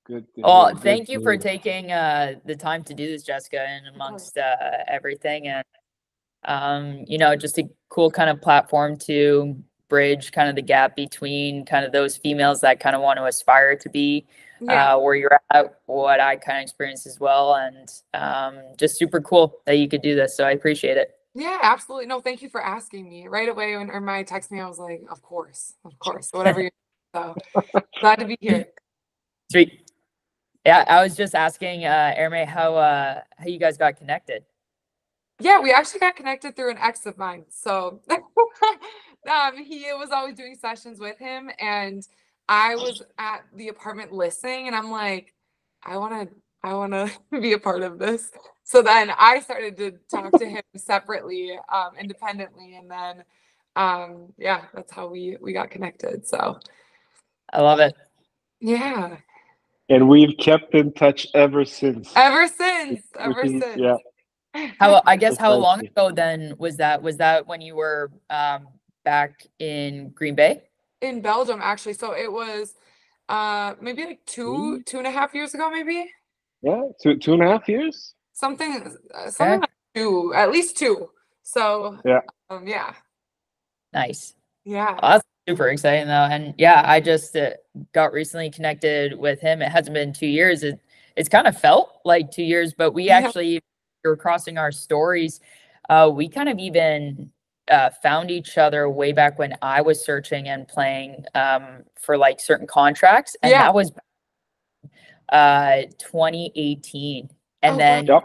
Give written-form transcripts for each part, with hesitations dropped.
Good to Well, hear. Good thank you to for hear. taking the time to do this, Jessica, and Of course. amongst everything. And just a cool kind of platform to bridge kind of the gap between kind of those females that kind of want to aspire to be Yeah. where you're at, what I kind of experienced as well. And just super cool that you could do this. So I appreciate it. Yeah, absolutely. No, thank you for asking me. Right away when Ermay texted me, I was like, of course, whatever you so glad to be here. Sweet. Yeah, I was just asking Ermay how you guys got connected. Yeah, we actually got connected through an ex of mine. So he was always doing sessions with him, and I was at the apartment listening, and I'm like, I wanna be a part of this. So then I started to talk to him separately, independently, and then yeah, that's how we got connected. So I love it. yeah. And we've kept in touch ever since. Ever since, Which ever is, since. yeah, I guess how long precisely. ago then was that? Was that when you were back in Green Bay? In Belgium, actually. So it was maybe like Mm, 2.5 years ago, maybe yeah, 2.5 years. something Okay. like two, at least two. So Yeah. yeah. Nice. Yeah. Oh, that's super exciting though. And yeah, I just got recently connected with him. It hasn't been 2 years. It's kind of felt like 2 years, but we Yeah. actually were crossing our stories. We kind of even found each other way back when I was searching and playing for like certain contracts. And Yeah. that was 2018. Oh, And wow. then Yep.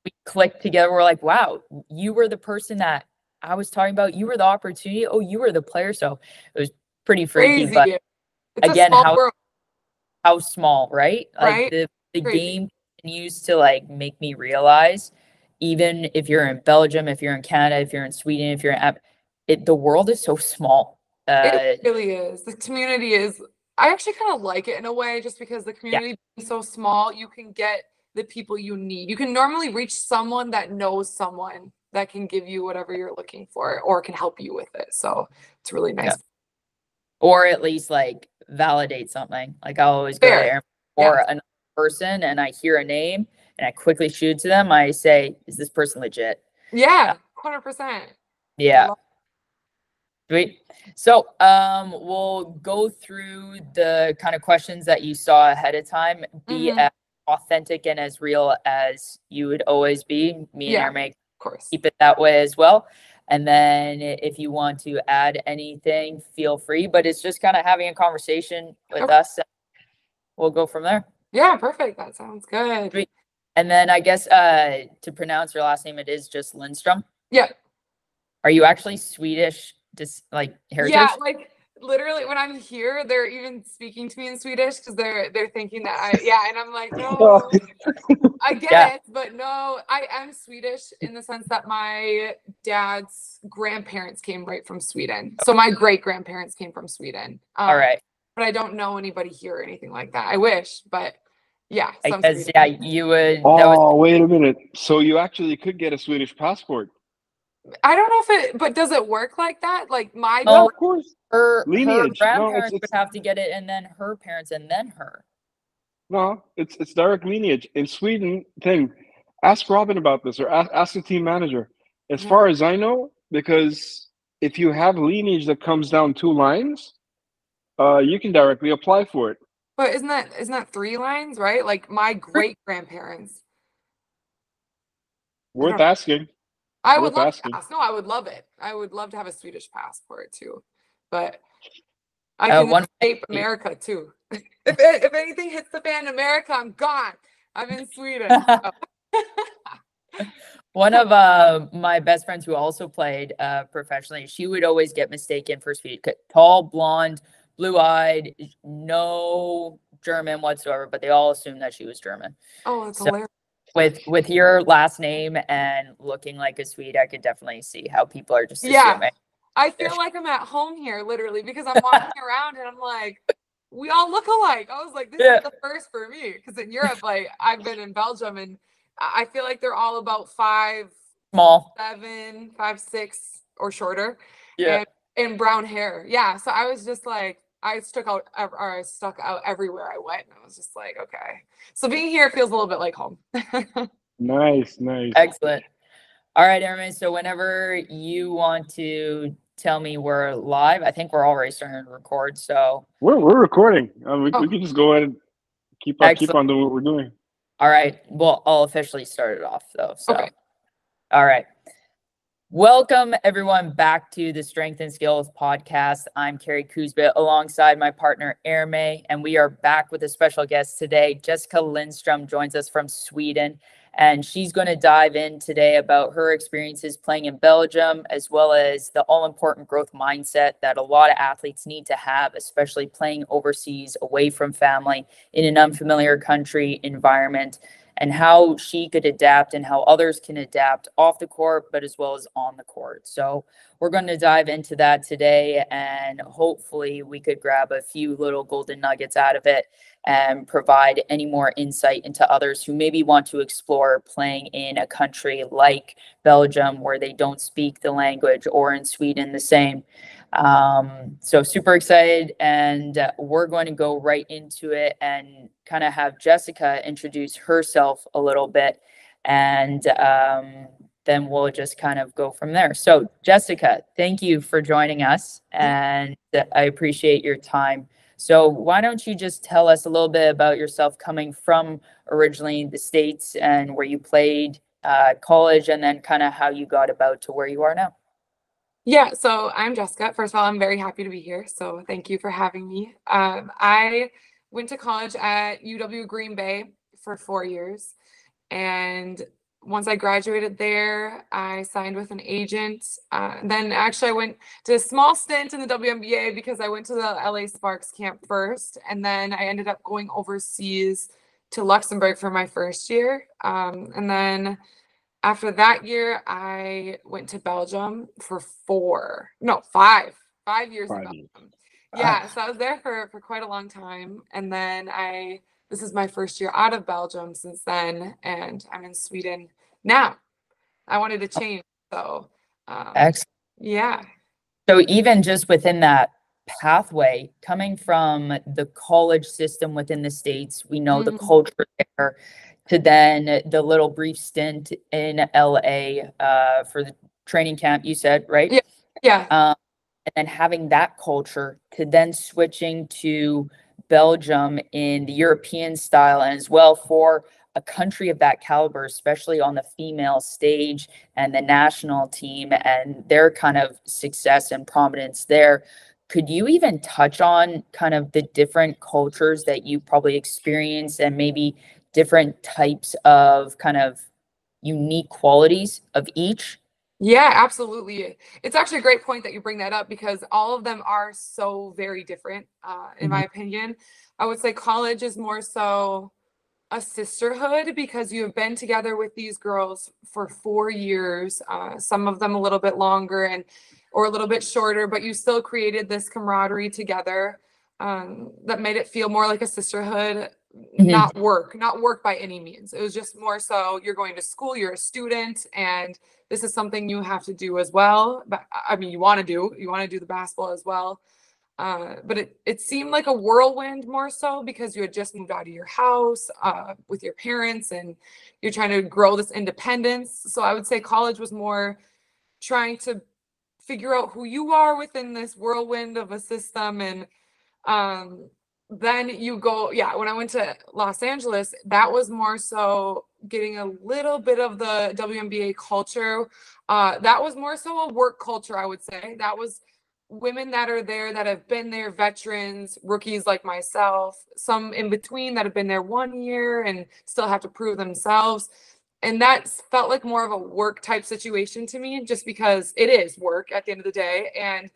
we clicked together. We're like, wow, you were the person that I was talking about. You were the opportunity. Oh, you were the player. So it was pretty freaky. Crazy. But It's a again, small world, how small, right? Like right? the Crazy. game continues to like make me realize, even if you're in Belgium, if you're in Canada, if you're in Sweden, if you're in the world is so small. It really is. The community is, I actually kind of like it in a way, just because the Yeah, community is so small, you can get the people you need. You can normally reach someone that knows someone that can give you whatever you're looking for or can help you with it. So it's really yeah. nice. Or at least like validate something. Like I'll always go to Fair. Ermay Yeah. or another person and I hear a name and I quickly shoot to them. I say, is this person legit? Yeah. 100%. Yeah. Sweet. So we'll go through the kind of questions that you saw ahead of time. Be Mm-hmm. as authentic and as real as you would always be. Me and Yeah, Ermay of course. keep it that way as well. And then if you want to add anything, feel free. But it's just kind of having a conversation with Okay. us. We'll go from there. Yeah, perfect. That sounds good. Sweet. And then I guess to pronounce your last name, it is just Lindstrom. Yeah. Are you actually Swedish, just like heritage? Yeah, like literally when I'm here, they're even speaking to me in Swedish because they're thinking that and I'm like, no, I get it, but no, I am Swedish in the sense that my dad's grandparents came right from Sweden. So my great grandparents came from Sweden. All right. But I don't know anybody here or anything like that. I wish, but yeah. I guess, yeah, you would. Oh, wait a minute. So you actually could get a Swedish passport. I don't know if but does it work like that? Like my No, of course. her Lineage. grandparents No, it's would have to get it, and then her parents, and then her. no, it's direct lineage. In Sweden, ask Robin about this or ask the team manager. As far as I know, because if you have lineage that comes down 2 lines, you can directly apply for it. But isn't that 3 lines, right? Like my great grandparents. Worth asking. I would Worth love asking. to ask. No, I would love it. I would love to have a Swedish passport too. But I can escape America too. If anything hits the fan in America, I'm gone. I'm in Sweden. So. One of my best friends who also played professionally, she would always get mistaken for Swedish. Tall, blonde, blue-eyed, no German whatsoever, but they all assumed that she was German. Oh, that's hilarious. With your last name and looking like a Swede, I could definitely see how people are just assuming. I feel like I'm at home here, literally, because I'm walking around and I'm like, we all look alike. I was like, this is the first for me, because in Europe, like I've been in Belgium, and I feel like they're all about 5'7", 5'6", or shorter, and brown hair. Yeah, so I was just like, I stuck out everywhere I went. And I was just like, okay. So being here feels a little bit like home. Nice, nice. Excellent. All right, Ermay. So whenever you want to tell me we're live, I think we're already starting to record. So We're recording. We can just go ahead and keep on doing what we're doing. All right. Well, I'll officially start it off though. So, okay. All right. Welcome everyone back to the Strength and Skills podcast. I'm Kerri Kuzbyt alongside my partner Ermay, and we are back with a special guest today. Jessica Lindstrom joins us from Sweden, and she's going to dive in today about her experiences playing in Belgium, as well as the all-important growth mindset that a lot of athletes need to have, especially playing overseas away from family in an unfamiliar country environment, and how she could adapt and how others can adapt off the court, but as well as on the court. So we're going to dive into that today, and hopefully we could grab a few little golden nuggets out of it and provide any more insight into others who maybe want to explore playing in a country like Belgium where they don't speak the language, or in Sweden the same. So super excited, and we're going to go right into it and kind of have Jessica introduce herself a little bit, and then we'll just kind of go from there. So Jessica, thank you for joining us, and I appreciate your time. So why don't you just tell us a little bit about yourself, coming from originally the States and where you played college, and then kind of how you got about to where you are now. Yeah, so I'm Jessica. First of all, I'm very happy to be here. So thank you for having me. I went to college at UW Green Bay for 4 years. And once I graduated there, I signed with an agent. Then actually I went to a small stint in the WNBA because I went to the LA Sparks camp first. And then I ended up going overseas to Luxembourg for my first year. And then after that year, I went to Belgium for 5 years in Belgium. Yeah, so I was there for quite a long time. And then this is my first year out of Belgium since then, and I'm in Sweden now. I wanted to change, so excellent. Yeah. So even just within that pathway, coming from the college system within the States, we know the culture there, to then the little brief stint in LA for the training camp, you said, right? Yeah. And then having that culture to then switching to Belgium in the European style, and as well for a country of that caliber, especially on the female stage and the national team and their kind of success and prominence there. Could you even touch on kind of the different cultures that you probably experienced, and maybe different types of kind of unique qualities of each? Yeah, absolutely. It's actually a great point that you bring that up, because all of them are so very different, in my opinion. I would say college is more so a sisterhood, because you have been together with these girls for 4 years, some of them a little bit longer or a little bit shorter, but you still created this camaraderie together, that made it feel more like a sisterhood. Not work by any means. It was just more so, you're going to school, you're a student, and this is something you have to do as well. But I mean, you want to do the basketball as well. But it seemed like a whirlwind more so, because you had just moved out of your house with your parents, and you're trying to grow this independence. So I would say college was more trying to figure out who you are within this whirlwind of a system. And then you go, when I went to Los Angeles, that was more so getting a little bit of the WNBA culture. That was more so a work culture, I would say. That was women that are there that have been there, veterans, rookies like myself, some in between that have been there 1 year and still have to prove themselves. And that felt like more of a work type situation to me, just because it is work at the end of the day. And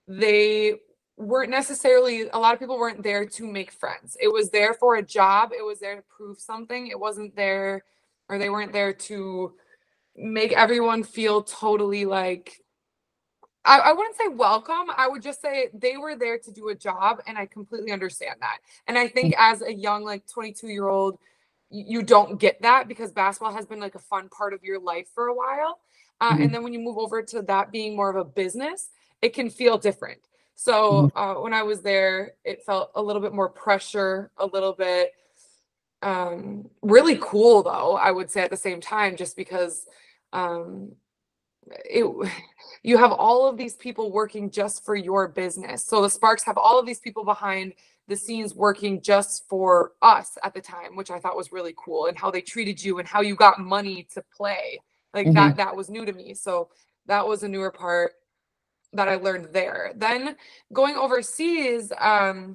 they weren't necessarily, a lot of people weren't there to make friends. It was there for a job. It was there to prove something. It wasn't there, or they weren't there to make everyone feel totally like, I wouldn't say welcome. I would just say they were there to do a job, and I completely understand that. And I think as a young, like 22-year-old, you don't get that, because basketball has been like a fun part of your life for a while. And then when you move over to that being more of a business, it can feel different. So when I was there, it felt a little bit more pressure, a little bit really cool though, I would say at the same time, just because it you have all of these people working just for your business. So the Sparks have all of these people behind the scenes working just for us at the time, which I thought was really cool, and how they treated you and how you got money to play. Like that was new to me. So that was a newer part that I learned there. Then going overseas, I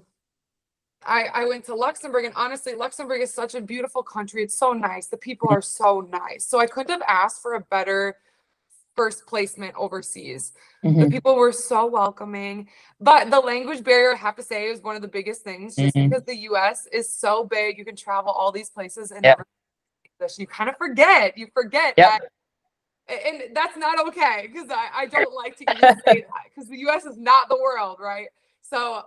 went to Luxembourg, and honestly, Luxembourg is such a beautiful country. It's so nice. The people are so nice. So I couldn't have asked for a better first placement overseas. The people were so welcoming, but the language barrier, I have to say, is one of the biggest things, just because the US is so big. You can travel all these places and never English. You kind of forget. You forget that. And that's not okay, because I don't like to even say that, because the US is not the world, right? So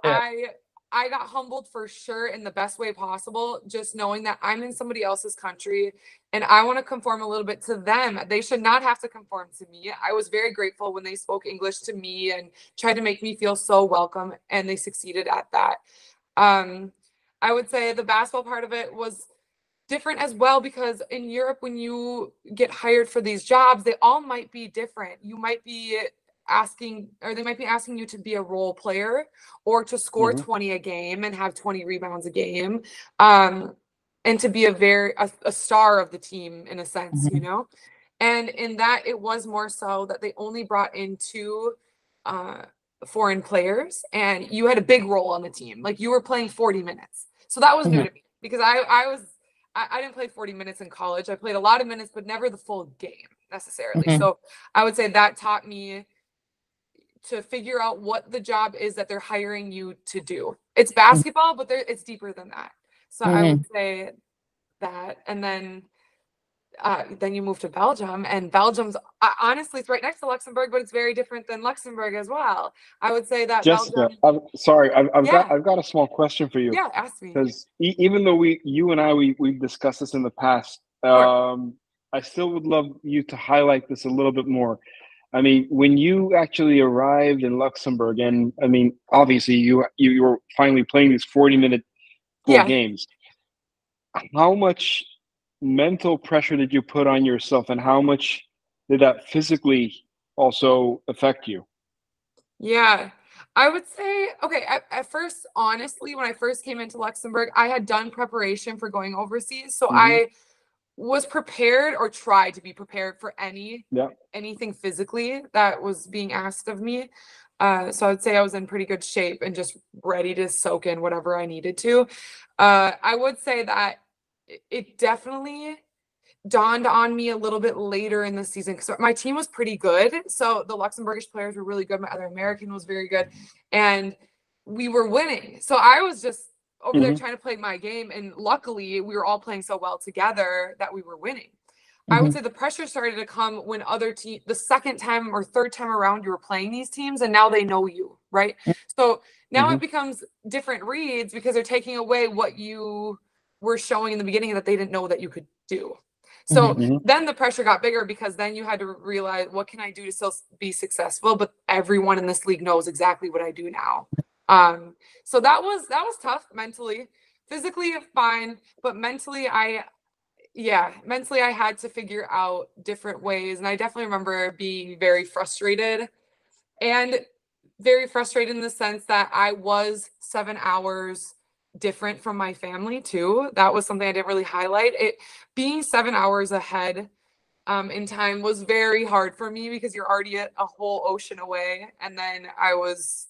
I got humbled for sure in the best way possible, just knowing that I'm in somebody else's country and I want to conform a little bit to them. They should not have to conform to me. I was very grateful when they spoke English to me and tried to make me feel so welcome, and they succeeded at that. I would say the basketball part of it was different as well, because in Europe, when you get hired for these jobs, they all might be different. You might be asking, or they might be asking you to be a role player or to score 20 a game and have 20 rebounds a game, and to be a star of the team in a sense, you know. And in that, it was more so that they only brought in 2 foreign players, and you had a big role on the team. Like, you were playing 40 minutes. So that was new to me, because I didn't play 40 minutes in college. I played a lot of minutes, but never the full game necessarily. So I would say that taught me to figure out what the job is that they're hiring you to do. It's basketball, but it's deeper than that. So I would say that. And then you move to Belgium, and Belgium's honestly, it's right next to Luxembourg, but it's very different than Luxembourg as well. I would say that Jessica, Belgium. I'm sorry, I've got a small question for you. Yeah, ask me. Because even though you and I we've discussed this in the past, I still would love you to highlight this a little bit more. I mean, when you actually arrived in Luxembourg, and I mean, obviously you were finally playing these 40-minute full games. How much mental pressure did you put on yourself, and how much did that physically also affect you? Yeah, I would say, okay, at first, honestly, when I first came into Luxembourg, I had done preparation for going overseas. So I was prepared, or tried to be prepared for anything physically that was being asked of me. So I would say I was in pretty good shape and just ready to soak in whatever I needed to. I would say that it definitely dawned on me a little bit later in the season, because my team was pretty good. So the Luxembourgish players were really good. My other American was very good, and we were winning. So I was just over there trying to play my game, and luckily we were all playing so well together that we were winning. I would say the pressure started to come when the second time or third time around you were playing these teams, and now they know you, right? So now it becomes different reads, because they're taking away what you were showing in the beginning that they didn't know that you could do. So then the pressure got bigger, because then you had to realize, what can I do to still be successful? But everyone in this league knows exactly what I do now. So that was tough mentally. Physically fine, but mentally I had to figure out different ways. And I definitely remember being very frustrated in the sense that I was 7 hours different from my family too. That was something I didn't really highlight. It being 7 hours ahead in time was very hard for me, because you're already a whole ocean away, and then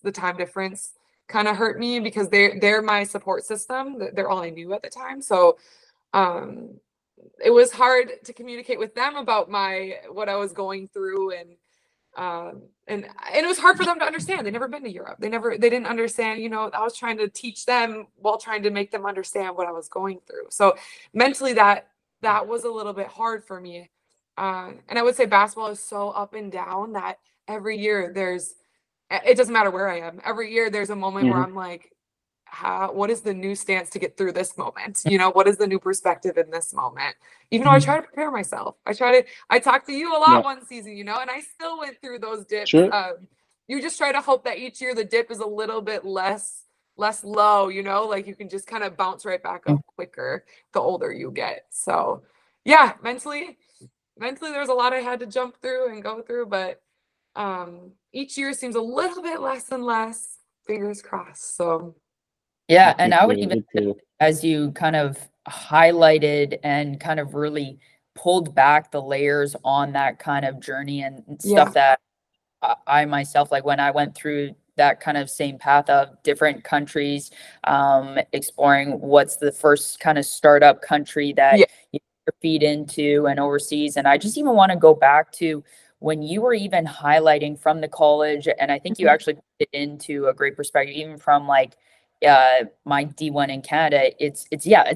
the time difference kind of hurt me, because they're my support system. They're all I knew at the time. So it was hard to communicate with them about what I was going through, and it was hard for them to understand. They never been to Europe. They didn't understand, I was trying to teach them while trying to make them understand what I was going through. So mentally that was a little bit hard for me. And I would say basketball is so up and down that every year it doesn't matter where I am. Every year there's a moment where I'm like, what is the new stance to get through this moment? What is the new perspective in this moment? Even though I try to prepare myself, I talked to you a lot one season, and I still went through those dips. you just try to hope that each year the dip is a little bit less low, you know, like you can just kind of bounce right back up quicker the older you get. So yeah, mentally there's a lot I had to jump through and go through, but each year seems a little bit less and less, fingers crossed. So yeah, and I would even, as you kind of highlighted and kind of really pulled back the layers on that kind of journey and stuff that I myself, like when I went through that kind of same path of different countries, exploring what's the first kind of startup country that you put your feet into and overseas. And I just even want to go back to when you were even highlighting from the college, and I think you actually put it into a great perspective, even from like my D1 in Canada, it's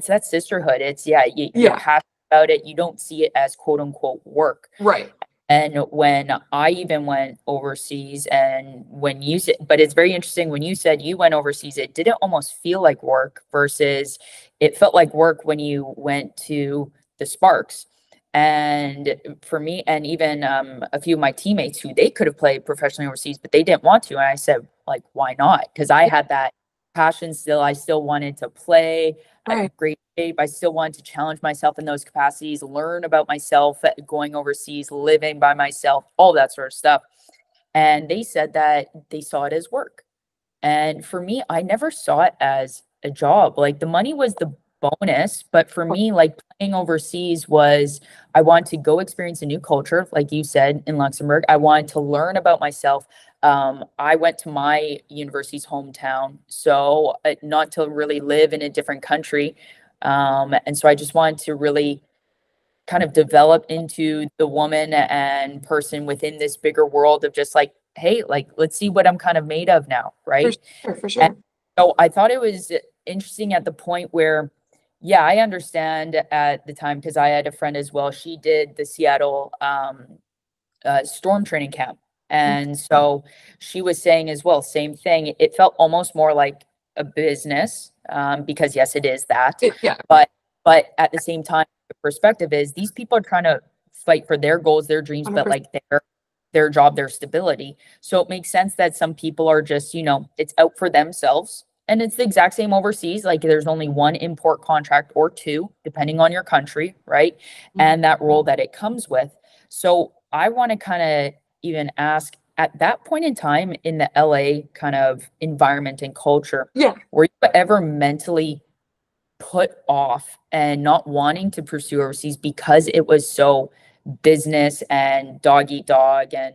that sisterhood. It's you're passionate about it. You don't see it as quote unquote work. Right. And when I even went overseas, and when you said, but it's very interesting when you said you went overseas, it didn't almost feel like work versus it felt like work when you went to the Sparks. And for me, and even a few of my teammates who they could have played professionally overseas, but they didn't want to. And I said, like, why not? Because I had that passion still. I still wanted to play at great shape. I still wanted to challenge myself in those capacities, learn about myself, going overseas, living by myself, all that sort of stuff. And they said that they saw it as work. And for me, I never saw it as a job. Like the money was the bonus, but for me, like playing overseas was, I wanted to go experience a new culture, like you said, in Luxembourg. I wanted to learn about myself. I went to my university's hometown, so not to really live in a different country. And so I just wanted to really kind of develop into the woman and person within this bigger world of just like, hey, like, let's see what I'm kind of made of now, right? For sure. And so I thought it was interesting at the point where, yeah, I understand at the time, because I had a friend as well. She did the Seattle storm training camp. And so she was saying as well, same thing. It felt almost more like a business, because yes, it is that. But at the same time, the perspective is these people are trying to fight for their goals, their dreams, 100%. But like their job, their stability. So it makes sense that some people are just, you know, it's out for themselves. And it's the exact same overseas. Like there's only one import contract or two, depending on your country, right? And that role that it comes with. So I want to kind of even ask, at that point in time in the LA kind of environment and culture, were you ever mentally put off and not wanting to pursue overseas because it was so business and dog eat dog and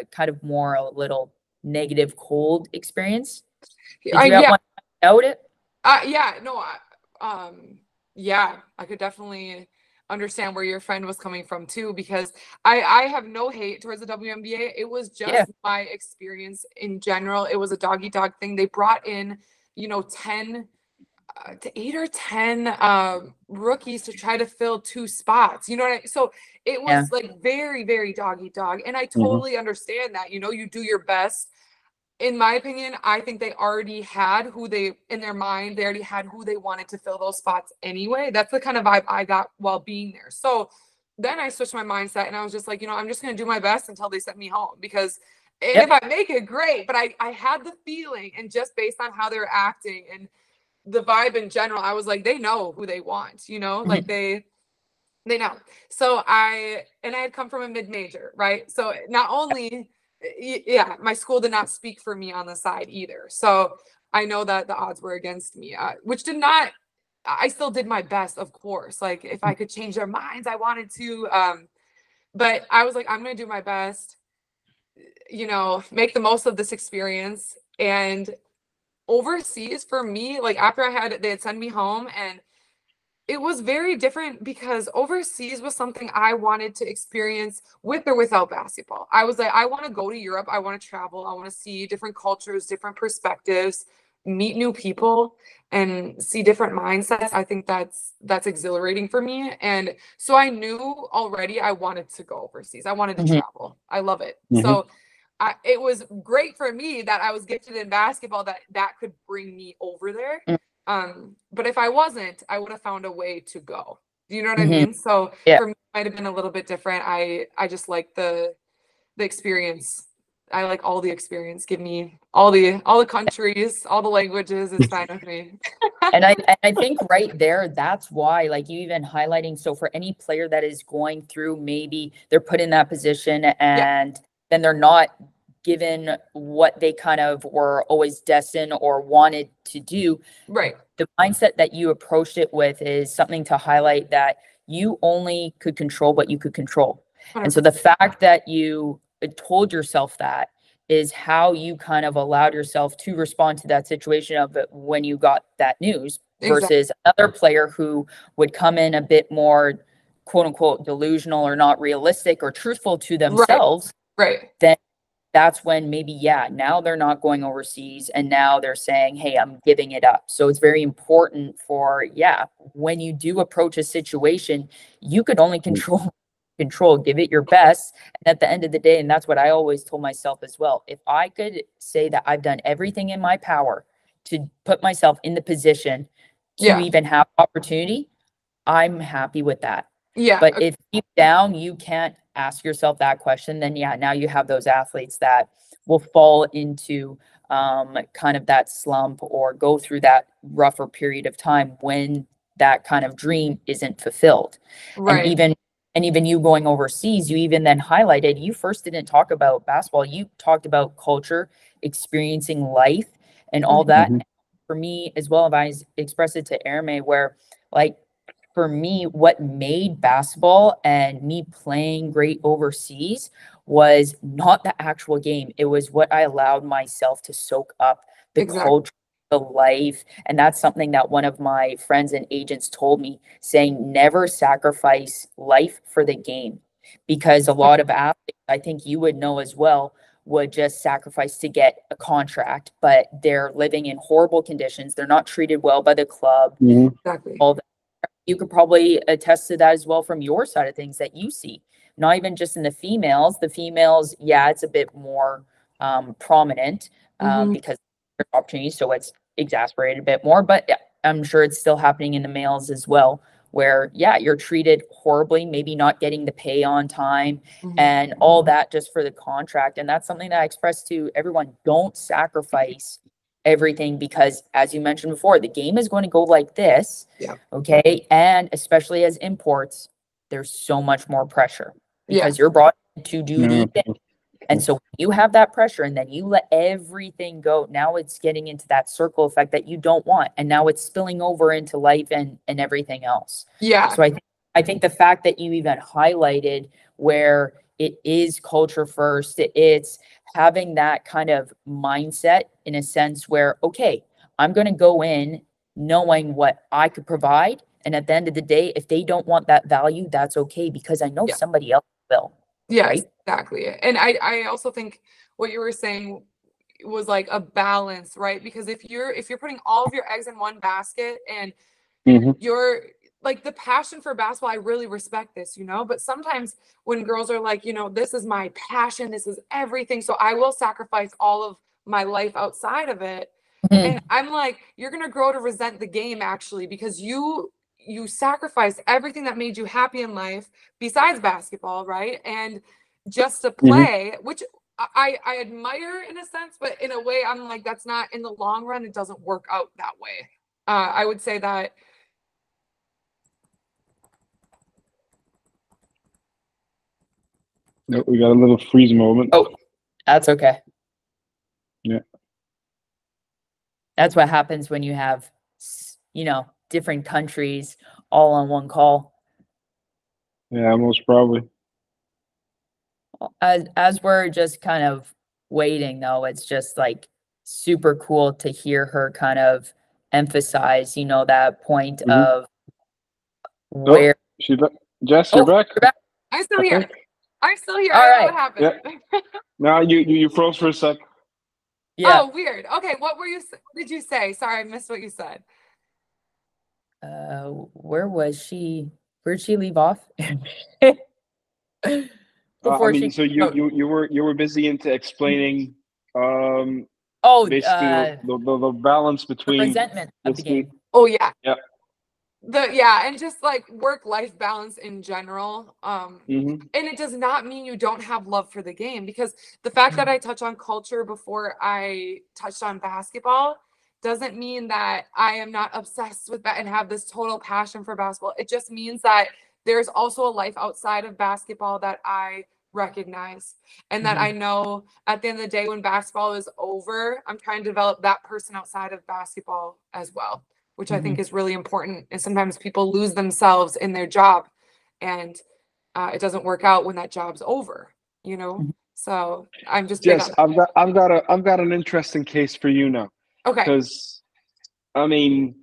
kind of more a little negative cold experience? Did you want to note it? I could definitely understand where your friend was coming from too, because I have no hate towards the WNBA. It was just my experience in general. It was a dog eat dog thing. They brought in, you know, 8 or 10 rookies to try to fill 2 spots. You know what I mean? So it was like very, very dog eat dog. And I totally understand that, you know, you do your best. In my opinion, I think they already had who they, in their mind, they already had who they wanted to fill those spots anyway. That's the kind of vibe I got while being there. So then I switched my mindset and I was just like, you know, I'm just going to do my best until they send me home, because if I make it, great. But I had the feeling, and just based on how they were acting and the vibe in general, I was like, they know who they want, you know, like they know. So I had come from a mid-major, right? So not only, my school did not speak for me on the side either. So I know that the odds were against me, which did not, I still did my best, of course. Like if I could change their minds, I wanted to, but I was like, I'm going to do my best, you know, make the most of this experience. And overseas for me, like after they had sent me home, and it was very different because overseas was something I wanted to experience with or without basketball. I was like, I want to go to Europe. I want to travel. I want to see different cultures, different perspectives, meet new people, and see different mindsets. I think that's exhilarating for me. And so I knew already I wanted to go overseas. I wanted to travel. I love it. So it was great for me that I was gifted in basketball, that could bring me over there. But if I wasn't, I would have found a way to go. Do you know what I mean? So for me, it might have been a little bit different. I just like the experience I like all the experience. Give me all the countries, all the languages. It's fine with me. And I think right there, that's why, like you even highlighting, so for any player that is going through, maybe they're put in that position and then they're not given what they kind of were always destined or wanted to do. Right. The mindset that you approached it with is something to highlight, that you only could control what you could control. 100%. And so the fact that you told yourself that is how you kind of allowed yourself to respond to that situation of it when you got that news, versus another player who would come in a bit more quote unquote delusional or not realistic or truthful to themselves. Right. Then that's when maybe, now they're not going overseas and now they're saying, hey, I'm giving it up. So it's very important for, when you do approach a situation, you could only control, give it your best. And at the end of the day, and that's what I always told myself as well, if I could say that I've done everything in my power to put myself in the position to even have opportunity, I'm happy with that. But if deep down you can't ask yourself that question, then now you have those athletes that will fall into kind of that slump or go through that rougher period of time when that kind of dream isn't fulfilled. Right. And even you going overseas, you even then highlighted, you first didn't talk about basketball, you talked about culture, experiencing life and all that. For me as well, if I expressed it to Ermay, where like, for me, what made basketball and me playing great overseas was not the actual game. It was what I allowed myself to soak up, the culture, the life. And that's something that one of my friends and agents told me, saying never sacrifice life for the game. Because a lot of athletes, I think you would know as well, would just sacrifice to get a contract, but they're living in horrible conditions. They're not treated well by the club. All that. You could probably attest to that as well from your side of things that you see, not even just in the females. The females, it's a bit more prominent because there's opportunities, so it's exasperated a bit more, but I'm sure it's still happening in the males as well, where you're treated horribly, maybe not getting the pay on time and all that just for the contract. And that's something that I express to everyone. Don't sacrifice everything, because as you mentioned before, the game is going to go like this. Okay. And especially as imports, there's so much more pressure because you're brought in to do the thing. And so you have that pressure and then you let everything go. Now it's getting into that circle effect that you don't want. And now it's spilling over into life and everything else. So I think the fact that you even highlighted where it is culture first, it's having that kind of mindset in a sense where, okay, I'm going to go in knowing what I could provide. And at the end of the day, if they don't want that value, that's okay, because I know somebody else will. Yes, exactly. And I also think what you were saying was like a balance, right? Because if you're putting all of your eggs in one basket and you're like, the passion for basketball, I really respect this, but sometimes when girls are like, this is my passion, this is everything, so I will sacrifice all of my life outside of it. And I'm like, you're going to grow to resent the game, actually, because you sacrificed everything that made you happy in life besides basketball, right? And just to play, which I admire in a sense, but in a way I'm like, that's not, in the long run, it doesn't work out that way. I would say that we got a little freeze moment. Oh, that's okay. Yeah. That's what happens when you have, different countries all on one call. Yeah, most probably. As we're just kind of waiting, though, it's just like super cool to hear her kind of emphasize, that point of where Jess, you're back. I'm still here. I'm still here. All I don't right. know what happened. Now you froze for a sec. Oh, weird. Okay, what did you say? Sorry, I missed what you said. Where was she? Where'd she leave off? So you were busy into explaining basically the balance between the resentment of the game. Oh yeah. and just like work-life balance in general. Hmm. And it does not mean you don't have love for the game, because the fact that I touch on culture before I touched on basketball doesn't mean that I am not obsessed with that and have this total passion for basketball. It just means that there's also a life outside of basketball that I recognize, and that I know at the end of the day, when basketball is over, I'm trying to develop that person outside of basketball as well, which I think is really important. And sometimes people lose themselves in their job, and it doesn't work out when that job's over, you know? So I'm just big Jess, on. I've got an interesting case for you now, Okay. because I mean,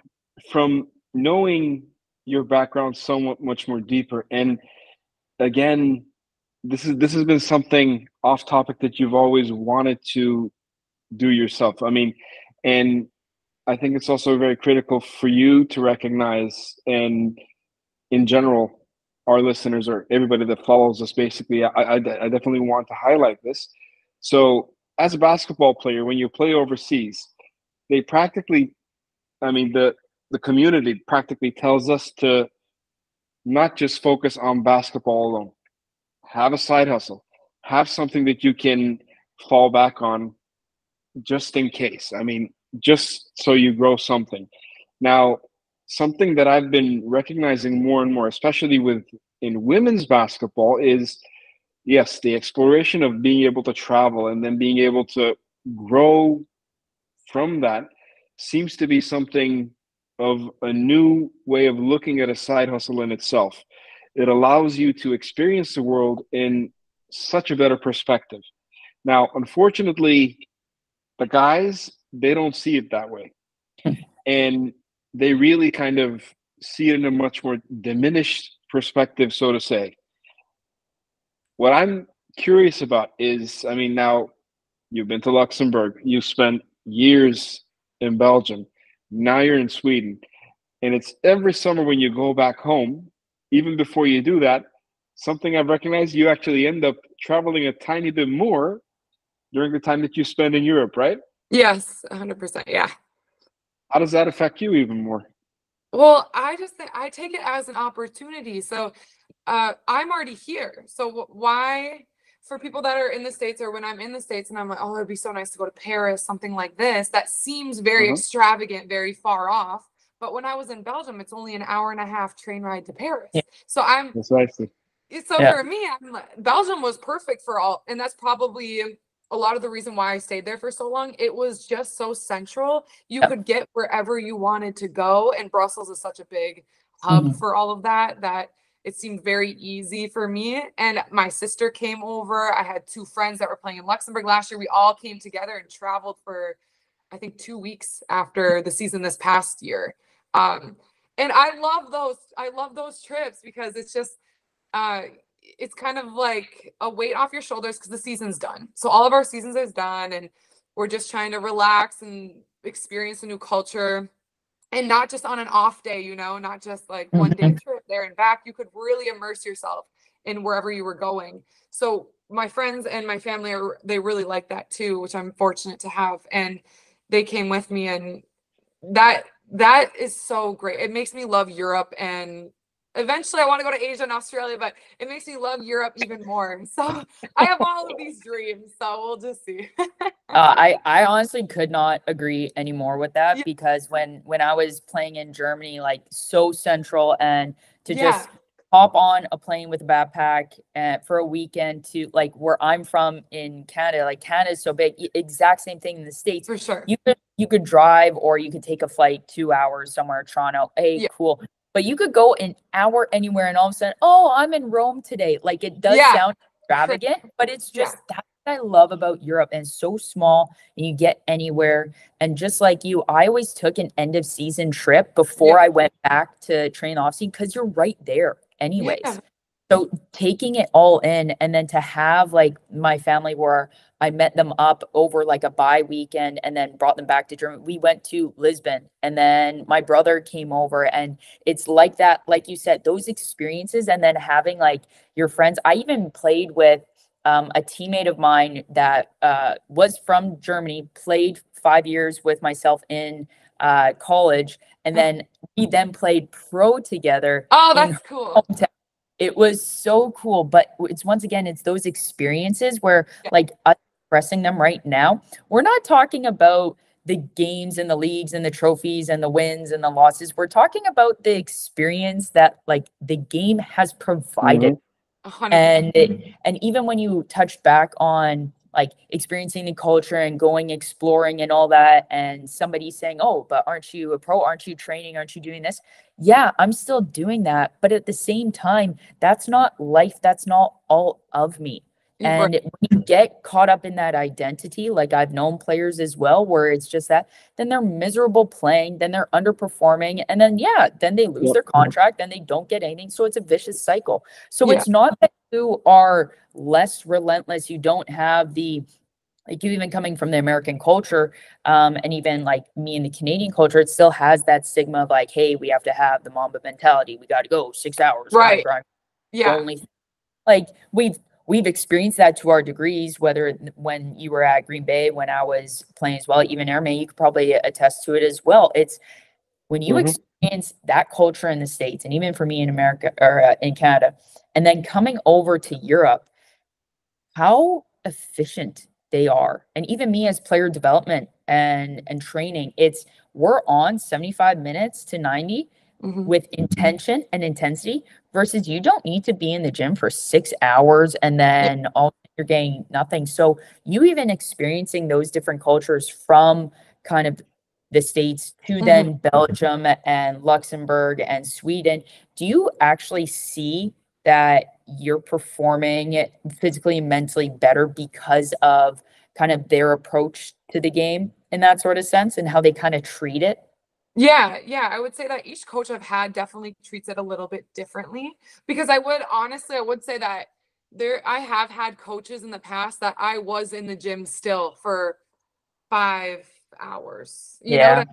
from knowing your background somewhat much more deeper, and again, this has been something off topic that you've always wanted to do yourself. I mean, and I think it's also very critical for you to recognize, and in general, our listeners or everybody that follows us, basically, I definitely want to highlight this. So, as a basketball player, when you play overseas, they practically, I mean, the community practically tells us to not just focus on basketball alone. Have a side hustle. Have something that you can fall back on just in case. I mean, just so you grow something. Now, something that I've been recognizing more and more, especially with in women's basketball, is yes, the exploration of being able to travel and then being able to grow from that seems to be something of a new way of looking at a side hustle in itself. It allows you to experience the world in such a better perspective. Now, unfortunately, the guys, they don't see it that way. And they really kind of see it in a much more diminished perspective, so to say. What I'm curious about is, I mean, now you've been to Luxembourg, you spent years in Belgium, now you're in Sweden. And it's every summer when you go back home, even before you do that, something I've recognized, you actually end up traveling a tiny bit more during the time that you spend in Europe, right? Yes, 100%. Yeah. How does that affect you even more? Well, I just think I take it as an opportunity. So I'm already here. So why, for people that are in the States, or when I'm in the States and I'm like, oh, it'd be so nice to go to Paris, something like this, that seems very Uh-huh. extravagant, very far off. But when I was in Belgium, it's only an hour and a half train ride to Paris. Yeah. So Precisely. so Yeah. for me, Belgium was perfect for all, and that's probably a lot of the reason why I stayed there for so long. It was just so central. You Yeah. could get wherever you wanted to go, and Brussels is such a big hub for all of that it seemed very easy for me. And my sister came over. I had two friends that were playing in Luxembourg last year. We all came together and traveled for, I think, 2 weeks after the season this past year. And I love those trips, because it's just it's kind of like a weight off your shoulders, because the season's done. So all of our seasons is done, and we're just trying to relax and experience a new culture, and not just on an off day, not just like one day trip there and back. You could really immerse yourself in wherever you were going. So my friends and my family they really like that too, which I'm fortunate to have. And they came with me, and that is so great. It makes me love Europe, and eventually I want to go to Asia and Australia, but it makes me love Europe even more. So I have all of these dreams, so we'll just see. I honestly could not agree anymore with that, Yeah. because when I was playing in Germany, like so central, and to Yeah. just hop on a plane with a backpack for a weekend to like where I'm from in Canada, like Canada is so big, exact same thing in the States. For sure. You could drive, or you could take a flight 2 hours somewhere, Toronto. Hey, Yeah. cool. But you could go an hour anywhere, and all of a sudden, oh, I'm in Rome today. Like, it does Yeah. sound extravagant, but it's Yeah. just that's what I love about Europe. And it's so small, and you get anywhere. And just like you, I always took an end of season trip before I went back to train off season, because you're right there anyways. Yeah. So taking it all in, and then to have like my family, where I met them up over like a bye weekend and then brought them back to Germany. We went to Lisbon, and then my brother came over, and it's like that, like you said, those experiences, and then having like your friends. I even played with a teammate of mine that was from Germany, played 5 years with myself in college, and then we then played pro together. Oh, that's cool. Hometown. It was so cool, but it's once again, it's those experiences where like us expressing them right now, we're not talking about the games and the leagues and the trophies and the wins and the losses. We're talking about the experience that like the game has provided. 100%. And even when you touch back on like experiencing the culture and going exploring and all that, and somebody saying, oh, but aren't you a pro? Aren't you training? Aren't you doing this? Yeah, I'm still doing that. But at the same time, that's not life. That's not all of me. And when you get caught up in that identity, like I've known players as well, where it's just that, then they're miserable playing, then they're underperforming, and then, then they lose their contract, then they don't get anything. So it's a vicious cycle. So it's not that you are less relentless. You don't have the, like you even coming from the American culture, and even like me in the Canadian culture, it still has that stigma of like, hey, we have to have the Mamba mentality. We got to go 6 hours. Right. Yeah. Only, like we've experienced that to our degrees, whether when you were at Green Bay, when I was playing as well, even Ermay, you could probably attest to it as well. It's when you experience that culture in the States, and even for me in America or in Canada, and then coming over to Europe, how efficient they are. And even me as player development and training, we're on 75 minutes to 90 with intention and intensity, versus you don't need to be in the gym for 6 hours and then you're getting nothing. So you even experiencing those different cultures from kind of the States to then Belgium and Luxembourg and Sweden, do you actually see that you're performing physically and mentally better because of kind of their approach to the game in that sort of sense and how they kind of treat it? Yeah, I would say that each coach I've had definitely treats it a little bit differently, because I would say that I have had coaches in the past that I was in the gym still for 5 hours, you know,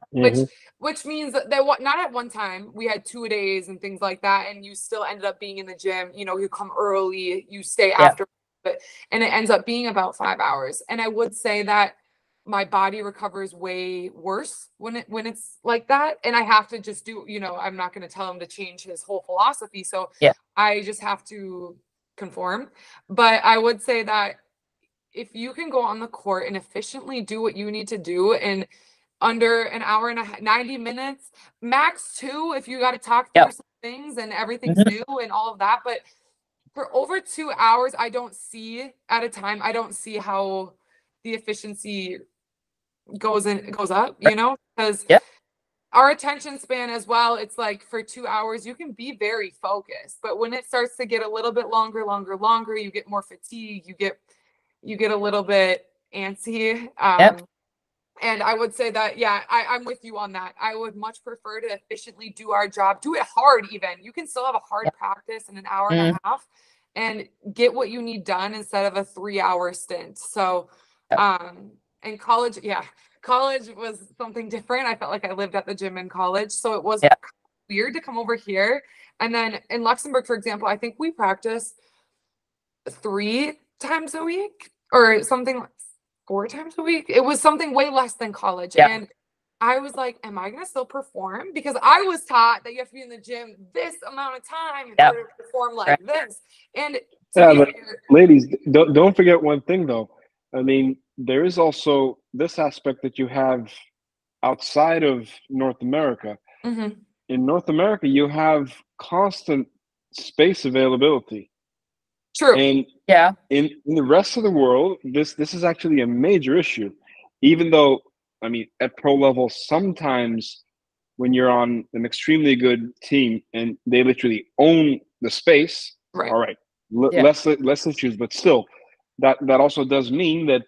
which means that not at one time, we had 2 days and things like that, and you still ended up being in the gym, you know, you come early, you stay after, and it ends up being about 5 hours. And I would say that my body recovers way worse when it's like that. And I have to just do, you know, I'm not going to tell him to change his whole philosophy. So I just have to conform. But I would say that if you can go on the court and efficiently do what you need to do in under an hour and 90 minutes, max 2, if you got to talk through some things and everything's new and all of that. But for over 2 hours, I don't see how the efficiency goes up, you know, because our attention span as well, it's like for 2 hours, you can be very focused, but when it starts to get a little bit longer, you get more fatigue, you get a little bit antsy. And I would say that, I'm with you on that. I would much prefer to efficiently do our job, do it hard. Even you can still have a hard practice in an hour and a half and get what you need done instead of a 3-hour stint. So, and college was something different. I felt like I lived at the gym in college. So it was weird to come over here. And then in Luxembourg, for example, I think we practice 3 times a week or something like 4 times a week. It was something way less than college. And I was like, am I going to still perform? Because I was taught that you have to be in the gym this amount of time in order to perform like this. And but ladies, don't forget one thing though. I mean, there is also this aspect that you have outside of North America. In North America, you have constant space availability. True. And in the rest of the world, this is actually a major issue. Even though, I mean, at pro level, sometimes when you're on an extremely good team and they literally own the space, all right, less issues, but still, that also does mean that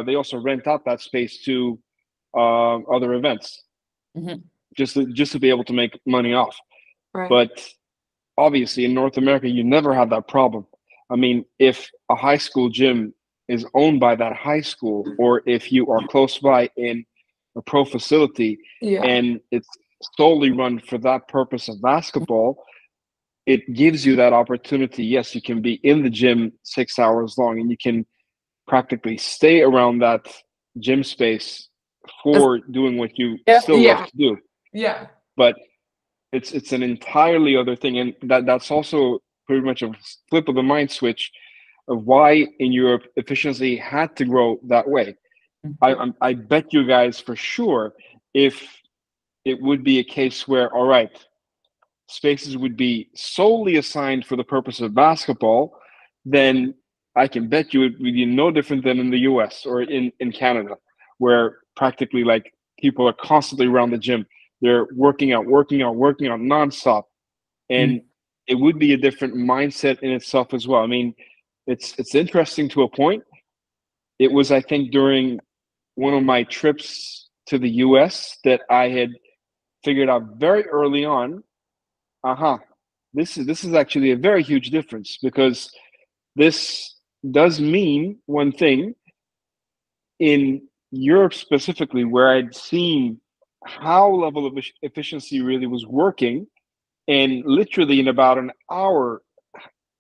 they also rent out that space to other events, just to be able to make money off. But obviously, in North America, you never have that problem. I mean, if a high school gym is owned by that high school, or if you are close by in a pro facility and it's solely run for that purpose of basketball, it gives you that opportunity. Yes, you can be in the gym 6 hours long and you can practically stay around that gym space for doing what you Yeah. still love to do. Yeah. But it's an entirely other thing, and that's also pretty much a flip of the mind switch of why in Europe efficiency had to grow that way. I bet you guys for sure, if it would be a case where, all right, spaces would be solely assigned for the purpose of basketball, then I can bet you it would be no different than in the US or in Canada, where practically like people are constantly around the gym. They're working out nonstop. And it would be a different mindset in itself as well. I mean, it's interesting to a point. It was, I think, during one of my trips to the US that I had figured out very early on, this is actually a very huge difference, because this does mean one thing in Europe specifically, where I'd seen how level of efficiency really was working, and literally in about an hour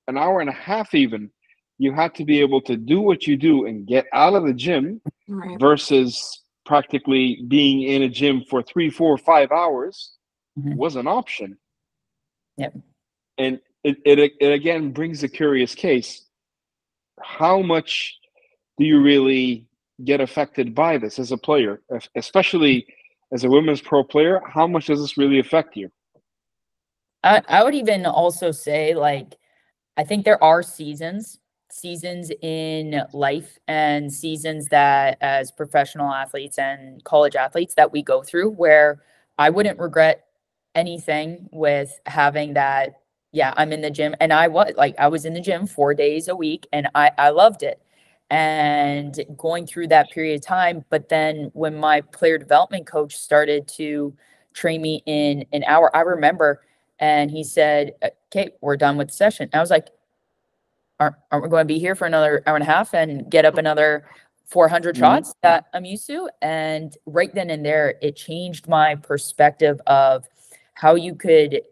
and a half even, you had to be able to do what you do and get out of the gym, Right. versus practically being in a gym for 3, 4, 5 hours was an option. Yep. And it again brings a curious case. How much do you really get affected by this as a player, especially as a women's pro player? How much does this really affect you? I would even also say, like, I think there are seasons in life and seasons that as professional athletes and college athletes that we go through where I wouldn't regret anything with having that. Yeah, I'm in the gym, and I was in the gym 4 days a week, and I loved it. And going through that period of time, but then when my player development coach started to train me in an hour, I remember, and he said, "Okay, we're done with the session." And I was like, aren't we going to be here for another hour and a half and get up another 400 shots that I'm used to? And right then and there, it changed my perspective of how you could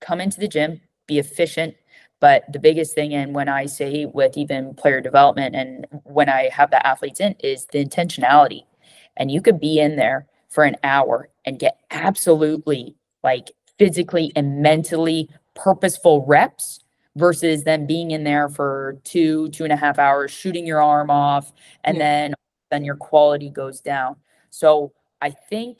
come into the gym, be efficient. But the biggest thing, and when I say with even player development and when I have the athletes in, is the intentionality. And you could be in there for an hour and get absolutely like physically and mentally purposeful reps versus them being in there for 2.5 hours, shooting your arm off, and then your quality goes down. So I think,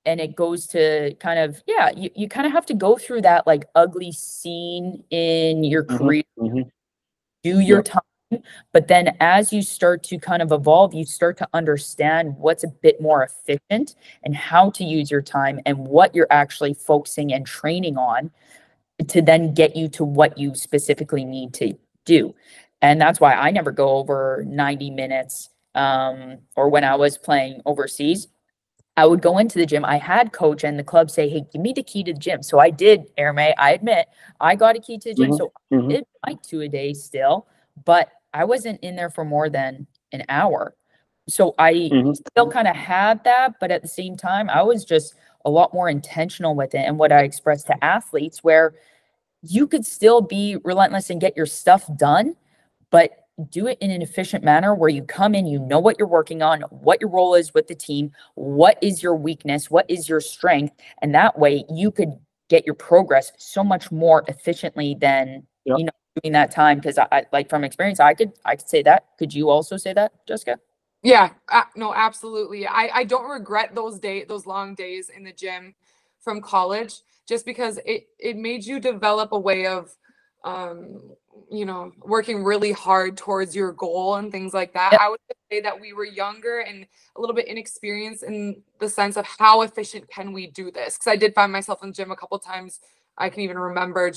and it goes to kind of, you kind of have to go through that like ugly scene in your career, do your time. But then as you start to kind of evolve, you start to understand what's a bit more efficient and how to use your time and what you're actually focusing and training on to then get you to what you specifically need to do. And that's why I never go over 90 minutes. Or when I was playing overseas, I would go into the gym. I had coach and the club say, "Hey, give me the key to the gym." So I did, Ermay. I admit I got a key to the gym. So I did my 2 a day still, but I wasn't in there for more than an hour. So I still kind of had that, but at the same time, I was just a lot more intentional with it. And what I expressed to athletes, where you could still be relentless and get your stuff done, but do it in an efficient manner where you come in, you know what you're working on, what your role is with the team, what is your weakness, what is your strength. And that way you could get your progress so much more efficiently than, doing that time. Cause I like from experience, I could say that. Could you also say that, Jessica? Yeah, no, absolutely. I don't regret those long days in the gym from college, just because it made you develop a way of, working really hard towards your goal and things like that. I would say that we were younger and a little bit inexperienced in the sense of how efficient can we do this? Because I did find myself in the gym a couple times. I can even remember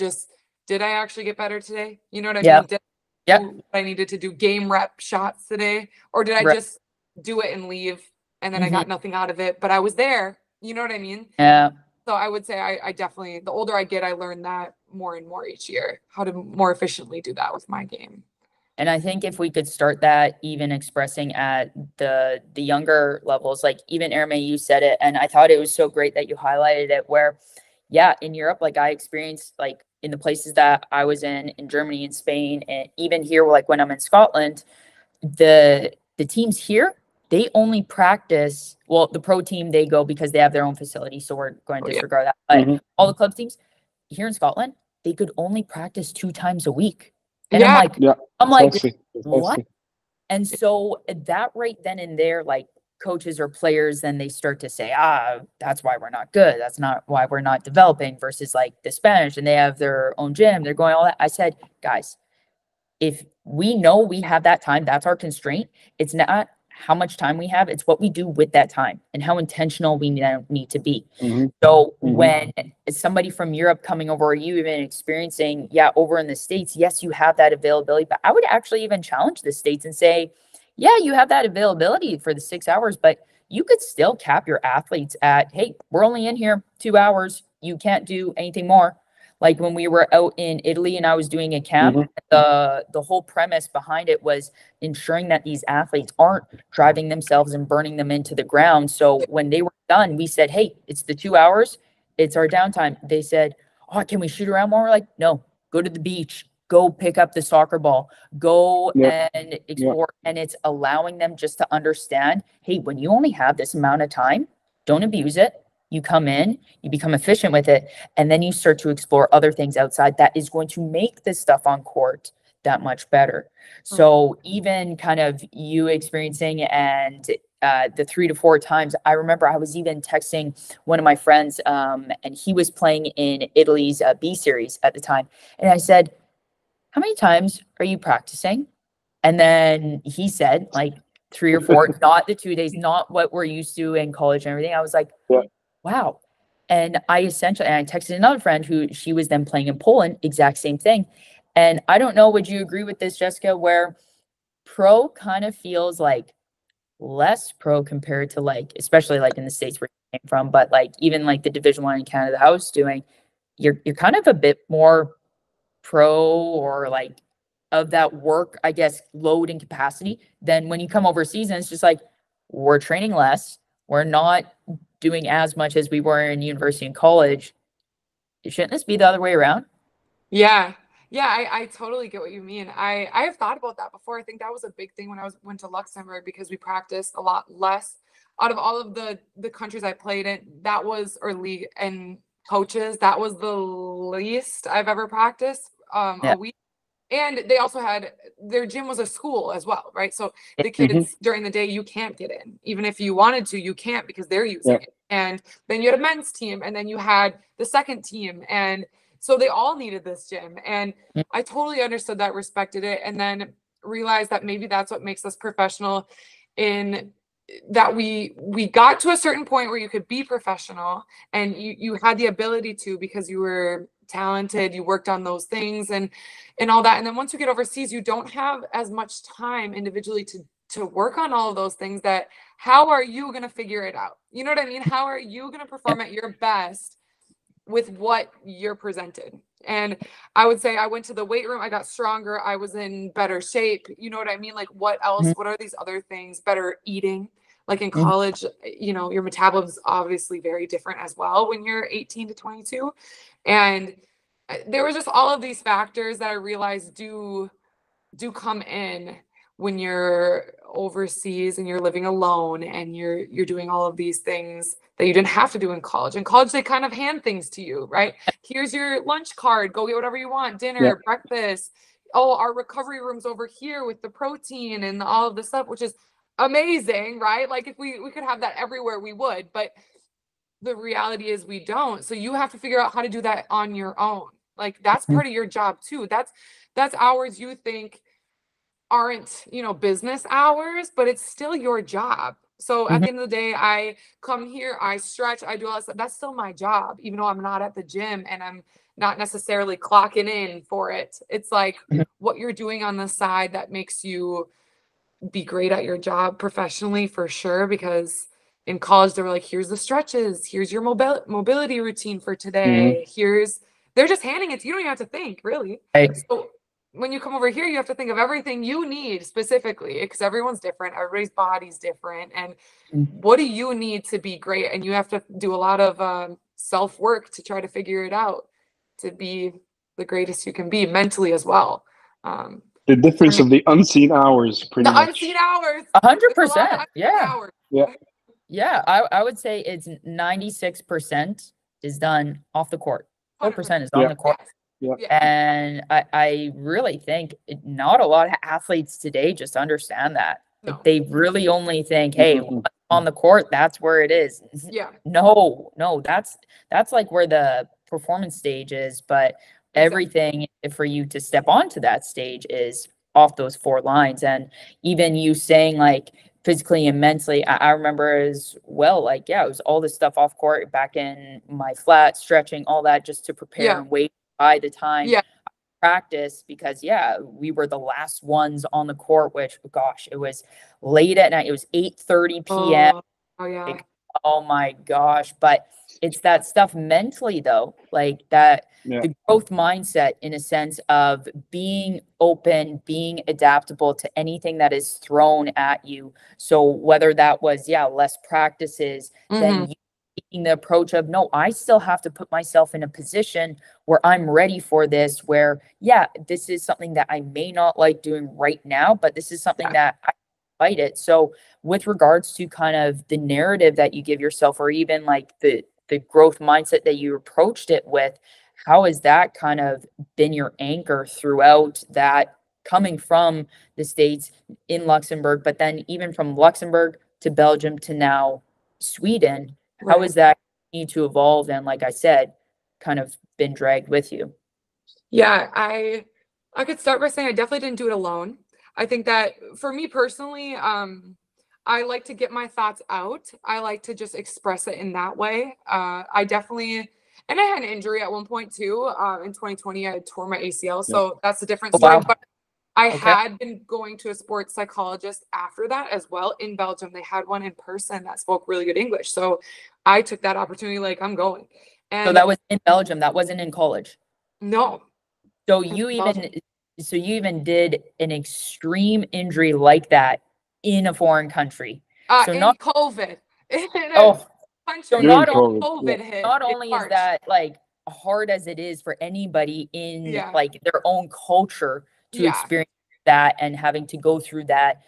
did I actually get better today? You know what I mean? Did I do what I needed to do game rep shots today? Or did I just do it and leave and then I got nothing out of it, but I was there? You know what I mean? Yeah. So I would say I definitely, the older I get, I learn that more and more each year, how to more efficiently do that with my game. And I think if we could start that even expressing at the younger levels, like even Ermay, you said it, and I thought it was so great that you highlighted it, where, in Europe, like I experienced, like in the places that I was in Germany and Spain, and even here, like when I'm in Scotland, the teams here, they only practice, well, the pro team, they go because they have their own facility, so we're going to disregard that. But all the club teams here in Scotland, they could only practice 2 times a week. And I'm like, what? And so that right then and there, like coaches or players, then they start to say, that's why we're not good. That's not why we're not developing, versus like the Spanish, and they have their own gym. They're going all that. I said, guys, if we know we have that time, that's our constraint. It's not how much time we have, it's what we do with that time and how intentional we need to be. So when somebody from Europe coming over, or you even experiencing, over in the States, yes, you have that availability, but I would actually even challenge the States and say, yeah, you have that availability for the 6 hours, but you could still cap your athletes at, hey, we're only in here 2 hours. You can't do anything more. Like when we were out in Italy and I was doing a camp, the whole premise behind it was ensuring that these athletes aren't driving themselves and burning them into the ground. So when they were done, we said, hey, it's the 2 hours. It's our downtime. They said, oh, can we shoot around more? We're like, no, go to the beach, go pick up the soccer ball, go and explore. And it's allowing them just to understand, hey, when you only have this amount of time, don't abuse it. You come in, you become efficient with it, and then you start to explore other things outside that is going to make this stuff on court that much better. So even kind of you experiencing and the 3 to 4 times, I remember I was even texting one of my friends and he was playing in Italy's B series at the time. And I said, how many times are you practicing? And then he said like 3 or 4, not the 2 days, not what we're used to in college and everything. I was like, wow. And I texted another friend who she was then playing in Poland, exact same thing. And I don't know, would you agree with this, Jessica, where pro kind of feels like less pro compared to like, especially like in the States where you came from, but like even like the Division I in Canada that I was doing, you're kind of a bit more pro, or like of that work, I guess, load and capacity. Then when you come overseas and it's just like, we're training less, we're not doing as much as we were in university and college. Shouldn't this be the other way around? I totally get what you mean. I have thought about that before. I think that was a big thing when I went to Luxembourg, because we practiced a lot less. Out of all of the countries I played in, that was, or league and coaches, that was the least I've ever practiced a week. And they also had, their gym was a school as well, right? So the kids during the day, you can't get in. Even if you wanted to, you can't, because they're using it. And then you had a men's team, and then you had the second team. And so they all needed this gym. And I totally understood that, respected it, and then realized that maybe that's what makes us professional, in that we got to a certain point where you could be professional and you had the ability to, because you were talented, you worked on those things and all that. And then once you get overseas, you don't have as much time individually to work on all of those things. That how are you going to figure it out? You know what I mean? How are you going to perform at your best with what you're presented? And I would say I went to the weight room, I got stronger, I was in better shape. You know what I mean? Like, what else? What are these other things? Better eating. Like in college, you know, your metabolism is obviously very different as well when you're 18 to 22. And there was just all of these factors that I realized do come in when you're overseas and you're living alone and you're doing all of these things that you didn't have to do in college. In college, they kind of hand things to you, right? Here's your lunch card, go get whatever you want, dinner, breakfast. Oh, our recovery room's over here with the protein and all of the stuff, which is amazing, right? Like if we could have that everywhere, we would, but the reality is we don't. So you have to figure out how to do that on your own. Like that's part of your job too. That's hours you think aren't, you know, business hours, but it's still your job. So at the end of the day, I come here, I stretch, I do all that stuff. That's still my job, even though I'm not at the gym and I'm not necessarily clocking in for it. It's like what you're doing on the side that makes you be great at your job professionally, for sure. Because in college, they were like, here's the stretches, here's your mobility routine for today. They're just handing it to you. You don't even have to think, really. So when you come over here, you have to think of everything you need specifically, because everyone's different. Everybody's body's different. And what do you need to be great? And you have to do a lot of self-work to try to figure it out, to be the greatest you can be mentally as well. The difference of the unseen hours, pretty The much. unseen hours. 100%. Yeah. Hours. Yeah. Yeah. I would say it's 96% is done off the court. 4% is on the court. Yeah. And I really think not a lot of athletes today just understand that. No. Like, they really only think, hey, on the court, that's where it is. Yeah. No, that's like where the performance stage is, but everything for you to step onto that stage is off those 4 lines. And even you saying, like, physically and mentally, I remember as well, like, yeah, it was all this stuff off court back in my flat, stretching, all that, just to prepare and wait by the time practice, because we were the last ones on the court, which, gosh, it was late at night. It was 8:30 p.m. Oh yeah. Like, oh my gosh. But it's that stuff mentally, though, like that, the growth mindset, in a sense of being open, being adaptable to anything that is thrown at you. So whether that was less practices, then you taking the approach of, no, I still have to put myself in a position where I'm ready for this, where this is something that I may not like doing right now, but this is something that I fight it. So with regards to kind of the narrative that you give yourself, or even like the growth mindset that you approached it with, how has that kind of been your anchor throughout that, coming from the States in Luxembourg, but then even from Luxembourg to Belgium to now Sweden? How has that need to evolve, and, like I said, kind of been dragged with you? Yeah, I could start by saying I definitely didn't do it alone. I think that for me personally, I like to get my thoughts out. I like to just express it in that way. I definitely, and I had an injury at one point too. In 2020, I tore my ACL, so that's a different story. But I had been going to a sports psychologist after that as well in Belgium. They had one in person that spoke really good English. So I took that opportunity, like, I'm going. And so that was in Belgium, that wasn't in college? No. So you even did an extreme injury like that in a foreign country. So in not COVID. So not only is that, like, hard as it is for anybody in like their own culture to experience that, and having to go through that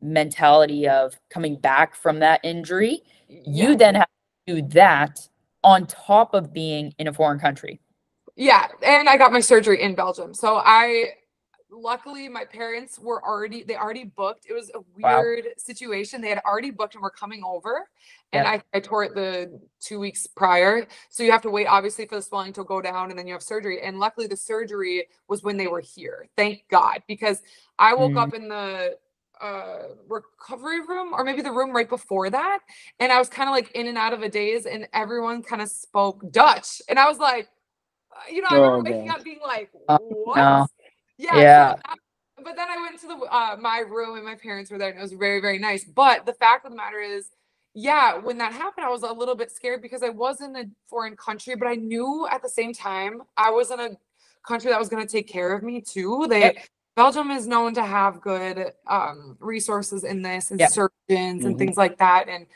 mentality of coming back from that injury, you then have to do that on top of being in a foreign country. Yeah, and I got my surgery in Belgium. So luckily my parents were already booked. It was a weird situation. They had already booked and were coming over. And I tore it the 2 weeks prior. So you have to wait, obviously, for the swelling to go down, and then you have surgery. And luckily the surgery was when they were here. Thank God, because I woke up in the recovery room, or maybe the room right before that, and I was kind of like in and out of a daze, and everyone kind of spoke Dutch. And I was like, I remember waking up being like, what? No. So but then I went to the my room, and my parents were there, and it was very, very nice. But the fact of the matter is, when that happened, I was a little bit scared, because I was in a foreign country, but I knew at the same time I was in a country that was going to take care of me too. Belgium is known to have good resources in this, and surgeons and things like that. And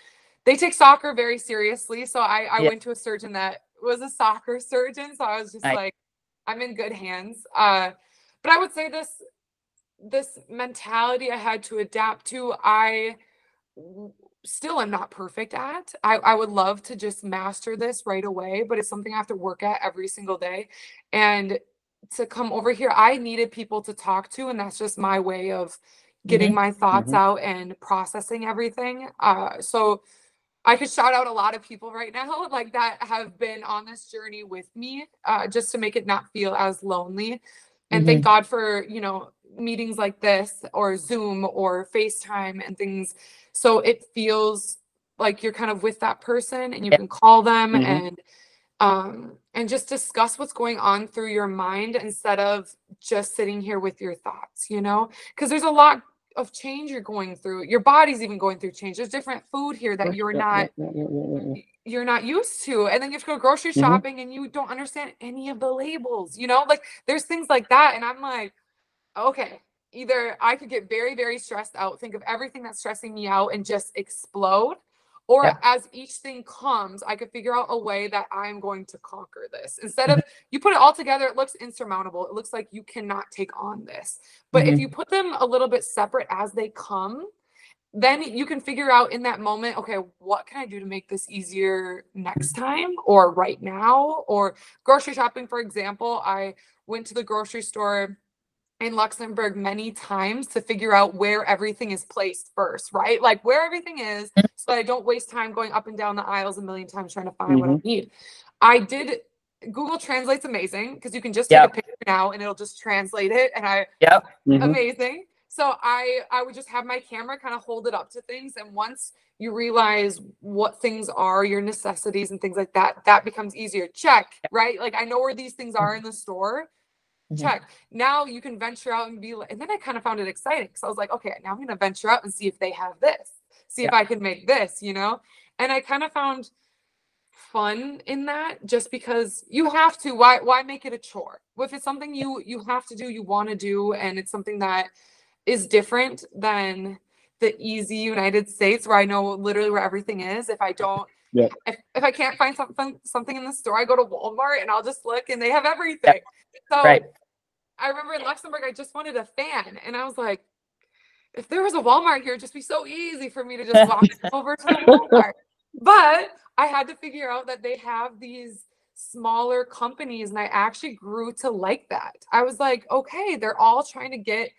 they take soccer very seriously. So I went to a surgeon that was a soccer surgeon. So I was just like, I'm in good hands. But I would say this mentality I had to adapt to, I still am not perfect at. I would love to just master this right away, but it's something I have to work at every single day. And to come over here, I needed people to talk to, and that's just my way of getting my thoughts out and processing everything. So I could shout out a lot of people right now, like, that have been on this journey with me, just to make it not feel as lonely. And thank God for, meetings like this, or Zoom, or FaceTime, and things. So it feels like you're kind of with that person, and you can call them and just discuss what's going on through your mind, instead of just sitting here with your thoughts, because there's a lot of change you're going through. Your body's even going through change. There's different food here that you're not used to, and then you have to go grocery shopping, and you don't understand any of the labels, like, there's things like that. And I'm like, okay, either I could get very, very stressed out, think of everything that's stressing me out, and just explode, Or Yep. as each thing comes, I could figure out a way that I'm going to conquer this. Instead of you put it all together, it looks insurmountable. It looks like you cannot take on this. But if you put them a little bit separate as they come, then you can figure out in that moment, okay, what can I do to make this easier next time or right now? Or grocery shopping, for example, I went to the grocery store in Luxembourg many times to figure out where everything is placed first, right? Like where everything is, so that I don't waste time going up and down the aisles a million times trying to find what I need. Google Translate's amazing because you can just take a picture now and it'll just translate it. And amazing. So I would just have my camera kind of hold it up to things. And once you realize what things are, your necessities and things like that, that becomes easier. Check, right? Like I know where these things are in the store. Check. Now you can venture out and be like, and then I kind of found it exciting. So I was like, okay, now I'm going to venture out and see if they have this, see if I can make this, you know? And I kind of found fun in that just because you have to, why make it a chore? If it's something you have to do, you want to do, and it's something that is different than the easy United States where I know literally where everything is. If I don't, if I can't find something in the store, I go to Walmart and I'll just look and they have everything. So I remember in Luxembourg, I just wanted a fan. And I was like, if there was a Walmart here, it'd just be so easy for me to just walk over to the Walmart. But I had to figure out that they have these smaller companies. And I actually grew to like that. I was like, okay, they're all trying to get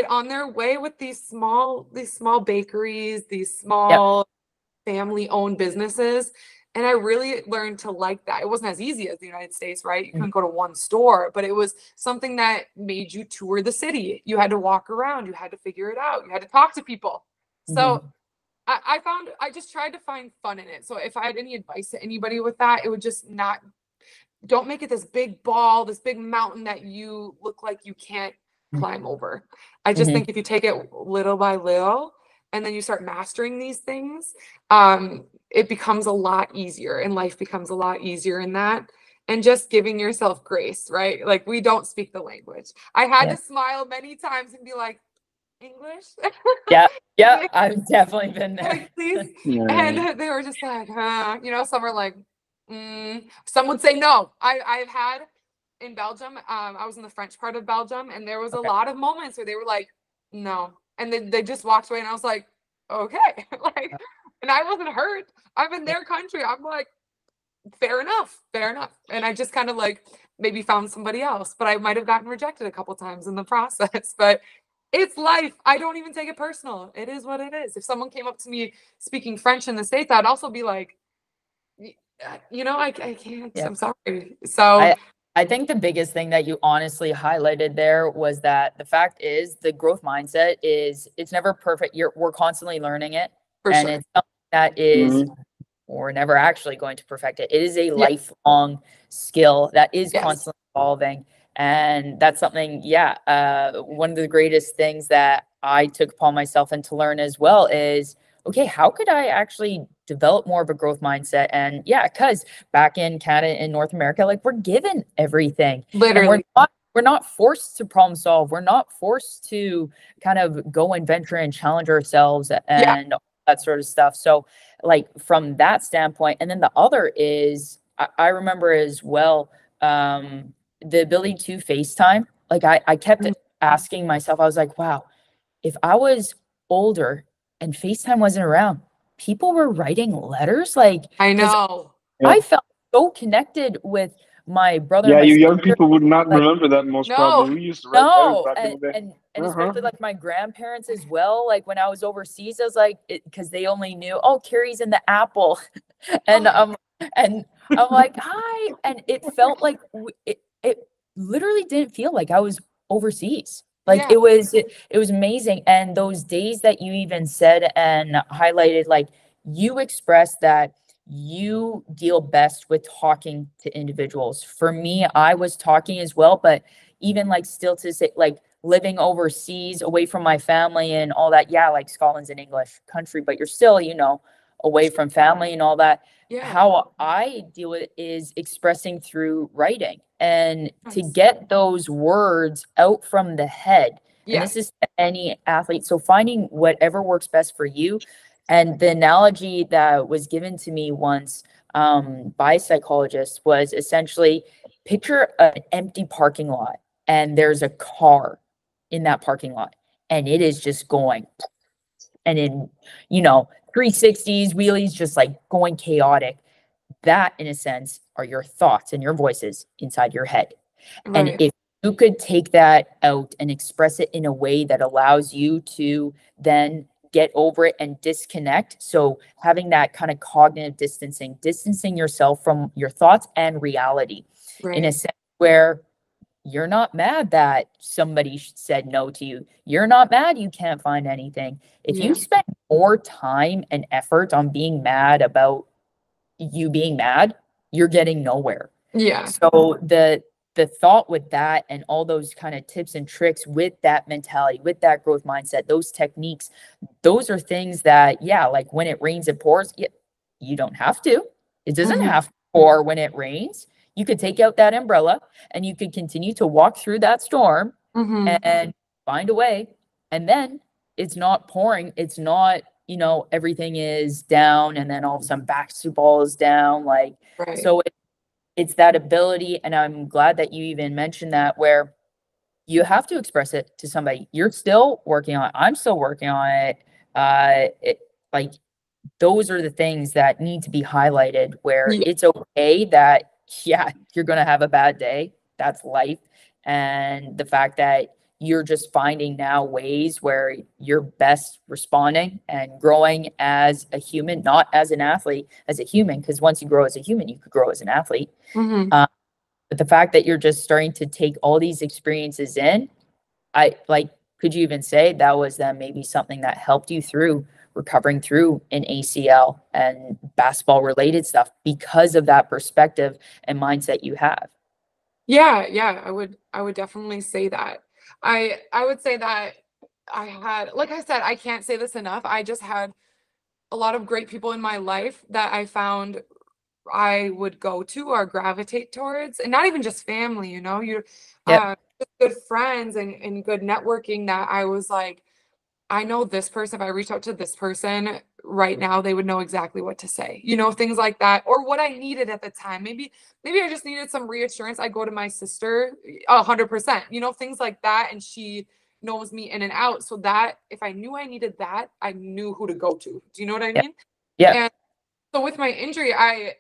on their way with these small bakeries, these small family-owned businesses. And I really learned to like that. It wasn't as easy as the United States, right? You couldn't go to one store, but it was something that made you tour the city. You had to walk around. You had to figure it out. You had to talk to people. So I just tried to find fun in it. So if I had any advice to anybody with that, it would just don't make it this big ball, this big mountain that you look like you can't climb over. I just think if you take it little by little, and then you start mastering these things, it becomes a lot easier, and life becomes a lot easier in that. And just giving yourself grace, right? Like we don't speak the language. I had to smile many times and be like, English? I've definitely been there. Like, please? And they were just like, you know, some are like, some would say no. I've had in Belgium, I was in the French part of Belgium, and there was a lot of moments where they were like, no. And then they just walked away, and I was like, okay. Like, and I wasn't hurt. I'm in their country. I'm like, fair enough. And I just kind of like maybe found somebody else, but I might have gotten rejected a couple times in the process. But it's life. I don't even take it personal. It is what it is. If someone came up to me speaking French in the States, I'd also be like, you know, I can't. I'm sorry. So I think the biggest thing that you honestly highlighted there was that the fact is the growth mindset is it's never perfect. We're constantly learning it. It's something that is, we're never actually going to perfect it. It is a lifelong skill that is constantly evolving. And that's something, one of the greatest things that I took upon myself and to learn as well is, okay, how could I actually develop more of a growth mindset? And because back in Canada and North America, like we're given everything. Literally. And we're not forced to problem solve. We're not forced to kind of go and venture and challenge ourselves and all that sort of stuff. So like from that standpoint, and then the other is, I remember as well, the ability to FaceTime. Like I kept asking myself, I was like, wow, if I was older and FaceTime wasn't around, people were writing letters. Like I know. I felt so connected with my brother. Yeah, my you young sister. people would not remember that most probably. We used to write letters back in the day. And especially like my grandparents as well. Like when I was overseas, I was like, because they only knew, oh, Kerri's in the Apple, and I'm like, hi, and it felt like it literally didn't feel like I was overseas. Like it was amazing. And those days that you even said and highlighted, like you expressed that you deal best with talking to individuals. For me, I was talking as well, but even like still to say like living overseas away from my family and all that. Yeah, like Scotland's an English country, but you're still, you know, away from family and all that. How I deal with it is expressing through writing and to get those words out from the head. And this is to any athlete. So finding whatever works best for you. And the analogy that was given to me once by a psychologist was essentially picture an empty parking lot and there's a car in that parking lot and it is just going and in, 360s, wheelies, just like going chaotic. That, in a sense, are your thoughts and your voices inside your head. And Right. if you could take that out and express it in a way that allows you to then get over it and disconnect. So having that kind of cognitive distancing yourself from your thoughts and reality in a Right. sense where you're not mad that somebody said no to you. You're not mad you can't find anything. If Yeah. you spend more time and effort on being mad about you being mad, you're getting nowhere. Yeah. So the thought with that and all those kind of tips and tricks with that mentality, with that growth mindset, those techniques, those are things that, yeah, like when it rains, it pours. You don't have to. It doesn't Mhm. have to pour when it rains. You could take out that umbrella and you could continue to walk through that storm Mhm. and find a way. And then it's not pouring. It's not, everything is down and then all of a sudden basketball is down. Like, Right. so it's that ability. And I'm glad that you even mentioned that where you have to express it to somebody. You're still working on it. I'm still working on it. Like those are the things that need to be highlighted where Yeah. it's okay that, yeah, you're going to have a bad day. That's life. And the fact that you're just finding now ways where you're best responding and growing as a human, not as an athlete, as a human, because once you grow as a human, you could grow as an athlete. Mhm. But the fact that you're just starting to take all these experiences in, could you even say that was then maybe something that helped you through recovering through an ACL and basketball related stuff because of that perspective and mindset you have? Yeah, yeah, I would definitely say that. I would say that I had, like I said, I can't say this enough. I just had a lot of great people in my life that I found I would go to or gravitate towards, and not even just family, Yep. just good friends and good networking that I was like, I know this person, if I reach out to this person right now, they would know exactly what to say, things like that, or what I needed at the time. Maybe I just needed some reassurance. I go to my sister 100%, things like that. And she knows me in and out. So that if I knew I needed that, I knew who to go to. Do you know what I Yep. mean? Yep. And so with my injury, I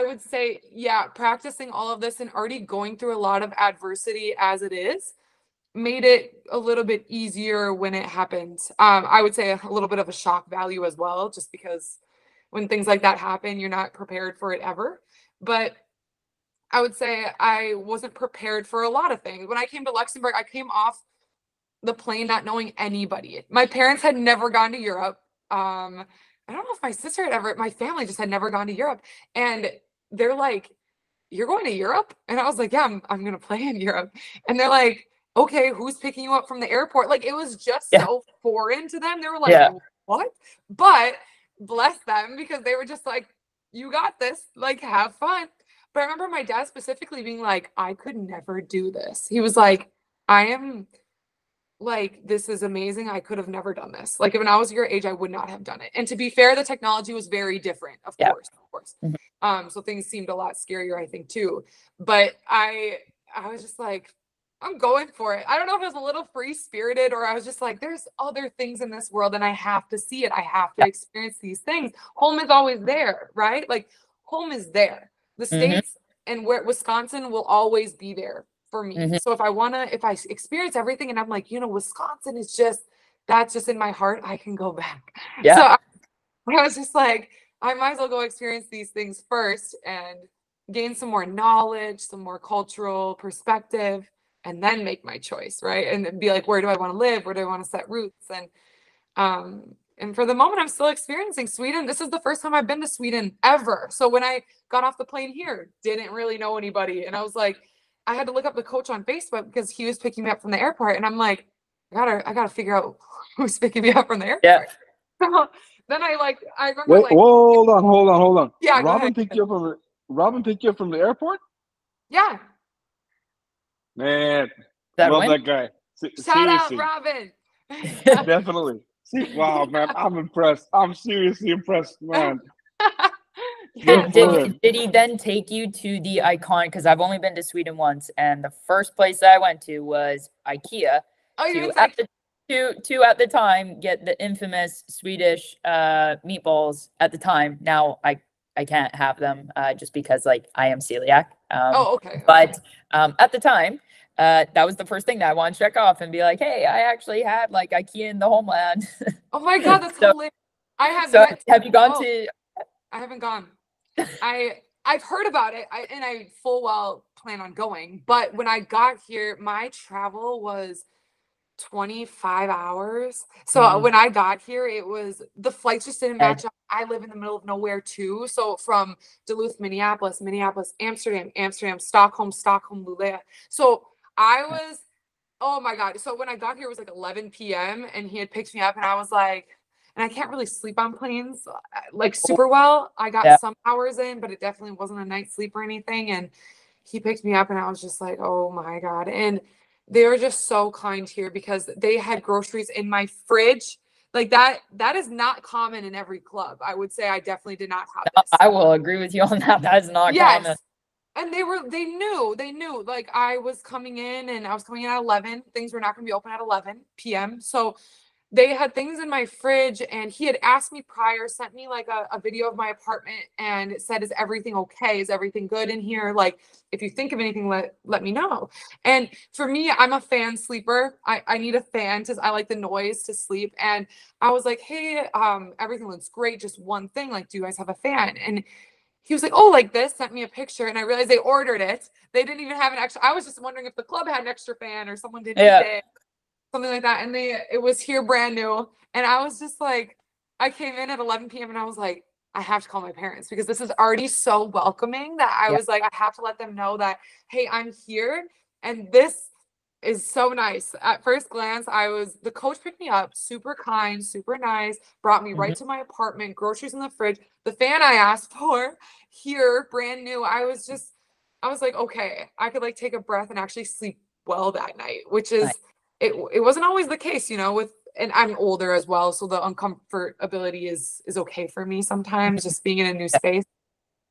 would say, yeah, practicing all of this and already going through a lot of adversity as it is made it a little bit easier when it happened. I would say a little bit of a shock value as well, just because when things like that happen, you're not prepared for it ever. But I would say I wasn't prepared for a lot of things. When I came to Luxembourg, I came off the plane not knowing anybody. My parents had never gone to Europe. I don't know if my sister had ever, my family just had never gone to Europe. And they're like, "You're going to Europe?" And I was like, "Yeah, I'm going to play in Europe." And they're like, "Okay, who's picking you up from the airport?" Like it was just Yeah. so foreign to them. They were like, Yeah. "What?" But bless them because they were just like, "You got this. Like have fun." But I remember my dad specifically being like, "I could never do this." He was like, "I am like, this is amazing. I could have never done this. Like, if when I was your age, I would not have done it." And to be fair, the technology was very different, of Yeah. course, of course. Mhm. So things seemed a lot scarier, I think, too. But I was just like, I'm going for it. I don't know if it was a little free spirited or I was just like, there's other things in this world and I have to see it. I have to Yeah. experience these things. Home is always there, right? Like home is there. The Mhm. states and where Wisconsin will always be there for me. Mhm. So if I experience everything and I'm like, Wisconsin is that's just in my heart, I can go back. Yeah. So I was just like, I might as well go experience these things first and gain some more knowledge, some more cultural perspective, and then make my choice, right? And then be like, where do I want to live? Where do I want to set roots? And for the moment, I'm still experiencing Sweden. This is the first time I've been to Sweden ever. So when I got off the plane here, didn't really know anybody. And I was like, I had to look up the coach on Facebook because he was picking me up from the airport. And I'm like, I gotta figure out who's picking me up from the Yeah. airport. So then I remember Wait, like, hold on. yeah, go Robin ahead. picked you up from the airport? Yeah. Man, That love win? that guy. Shout out, Seriously, Robin. definitely. See, wow, man, I'm impressed. I'm seriously impressed, man. Yeah, Good for him. Did he then take you to the iconic? Because I've only been to Sweden once, and the first place that I went to was IKEA. oh, you To went at to to at the time get the infamous Swedish meatballs. At the time, now I can't have them just because like I am celiac. oh, okay. But at the time, that was the first thing that I want to check off and be like, hey, I actually had like IKEA in the homeland. Oh my God, that's So- hilarious. I have So yet. have you gone Oh, to? I haven't gone. I've heard about it, and I full well plan on going. But when I got here, my travel was 25 hours. So when I got here, it was the flights just didn't match up. I live in the middle of nowhere too. So from Duluth, Minneapolis, Amsterdam, Stockholm, Luleå. So I was, oh my God. So when I got here, it was like 11 p.m. and he had picked me up and I was like, and I can't really sleep on planes like super well. I got some hours in, but it definitely wasn't a night's sleep or anything. And he picked me up and I was just like, oh my God. And they were just so kind here because they had groceries in my fridge. Like that is not common in every club. I would say I definitely did not have this. I will agree with you on that. That is not common. And they knew like I was coming in and I was coming in at 11. Things were not going to be open at 11 p.m. So they had things in my fridge and he had asked me prior, sent me like a video of my apartment and it said, is everything okay? Is everything good in here? Like, if you think of anything, let me know. And for me, I'm a fan sleeper. I need a fan I like the noise to sleep. And I was like, hey, everything looks great. Just one thing, like, do you guys have a fan? And he was like, oh, like this, sent me a picture. And I realized they ordered it. They didn't even have an extra. I was just wondering if the club had an extra fan or someone did it. Something like that. And it was here brand new. And I was just like, I came in at 11 p.m. and I was like, I have to call my parents because this is already so welcoming that I was like, I have to let them know that, hey, I'm here. And this is so nice. At first glance, the coach picked me up, super kind, super nice, brought me right to my apartment, groceries in the fridge, the fan I asked for here, brand new. I was like, okay, I could like take a breath and actually sleep well that night, which is, it wasn't always the case, and I'm older as well. So the uncomfortability is okay for me sometimes just being in a new space.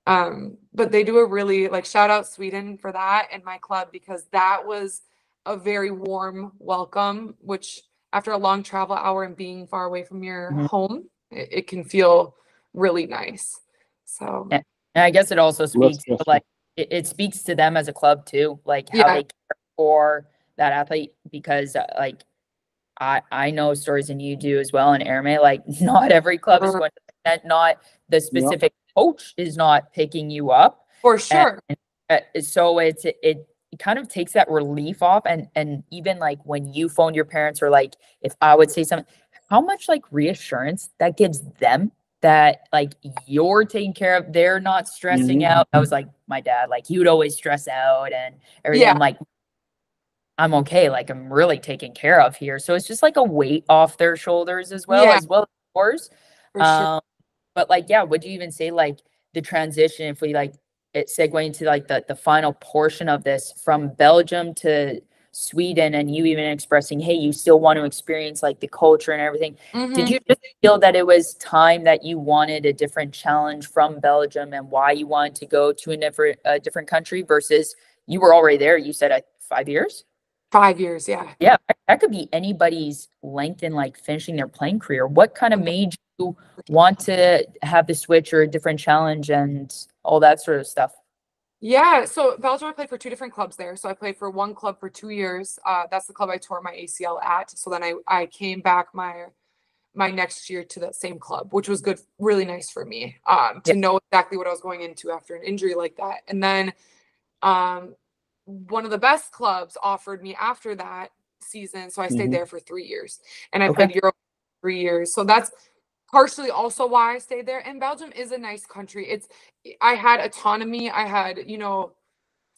But they do a really shout out Sweden for that and my club, because that was a very warm welcome, which after a long travel hour and being far away from your home, it can feel really nice. So, and I guess it also speaks to it speaks to them as a club too, like how they care for that athlete, because I know stories, and you do as well in Ermay, like not every club is going to, not the specific coach is not picking you up for sure. So it kind of takes that relief off, and even like when you phone your parents, or like if I would say something, how much like reassurance that gives them that like you're taken care of, they're not stressing out. I was like, my dad, like he would always stress out and everything. I'm like, I'm okay, like I'm really taken care of here. So it's just like a weight off their shoulders as well as yours. For sure. But like, would you even say like the transition, if we like it segue into like the final portion of this, from Belgium to Sweden, and you even expressing, hey, you still want to experience like the culture and everything. Did you just feel that it was time that you wanted a different challenge from Belgium, and why you wanted to go to a different country versus you were already there? You said 5 years? 5 years, yeah. Yeah, that could be anybody's length in like finishing their playing career. What kind of made you want to have the switch or a different challenge and all that sort of stuff? Yeah, so Belgium, I played for 2 different clubs there. So I played for one club for 2 years. That's the club I tore my ACL at. So then I came back my next year to that same club, which was good, really nice for me to know exactly what I was going into after an injury like that. And then one of the best clubs offered me after that season. So I stayed there for 3 years, and I played Euro 3 years. So that's partially also why I stayed there. And Belgium is a nice country. I had autonomy. I had,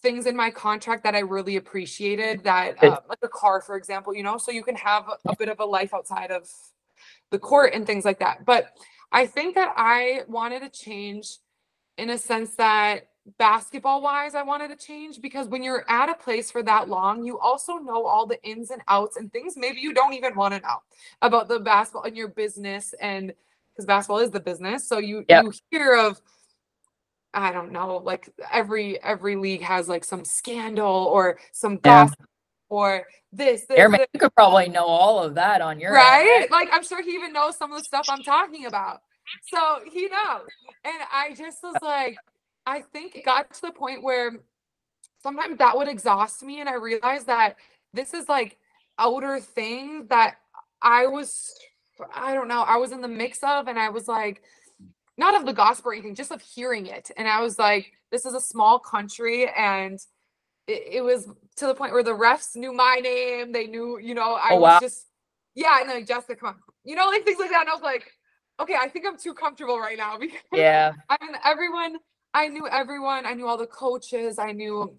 things in my contract that I really appreciated, that like a car, for example, so you can have a bit of a life outside of the court and things like that. But I think that I wanted to change in a sense that basketball wise, I wanted to change, because when you're at a place for that long, you also know all the ins and outs and things maybe you don't even want to know about the basketball and your business. And because basketball is the business. So you hear of, I don't know, like every league has like some scandal or some gossip or this. Ermay, you could probably know all of that on your right? end, right? Like I'm sure he even knows some of the stuff I'm talking about. So he knows. And I just was like, I think it got to the point where sometimes that would exhaust me. And I realized that this is like outer thing that I don't know, I was in the mix of, and I was like, not of the gospel or anything, just of hearing it. And I was like, this is a small country, and it was to the point where the refs knew my name. They knew, I was just, and then like, Jessica, come on, like things like that. And I was like, okay, I think I'm too comfortable right now, because I mean, I knew everyone. I knew all the coaches. I knew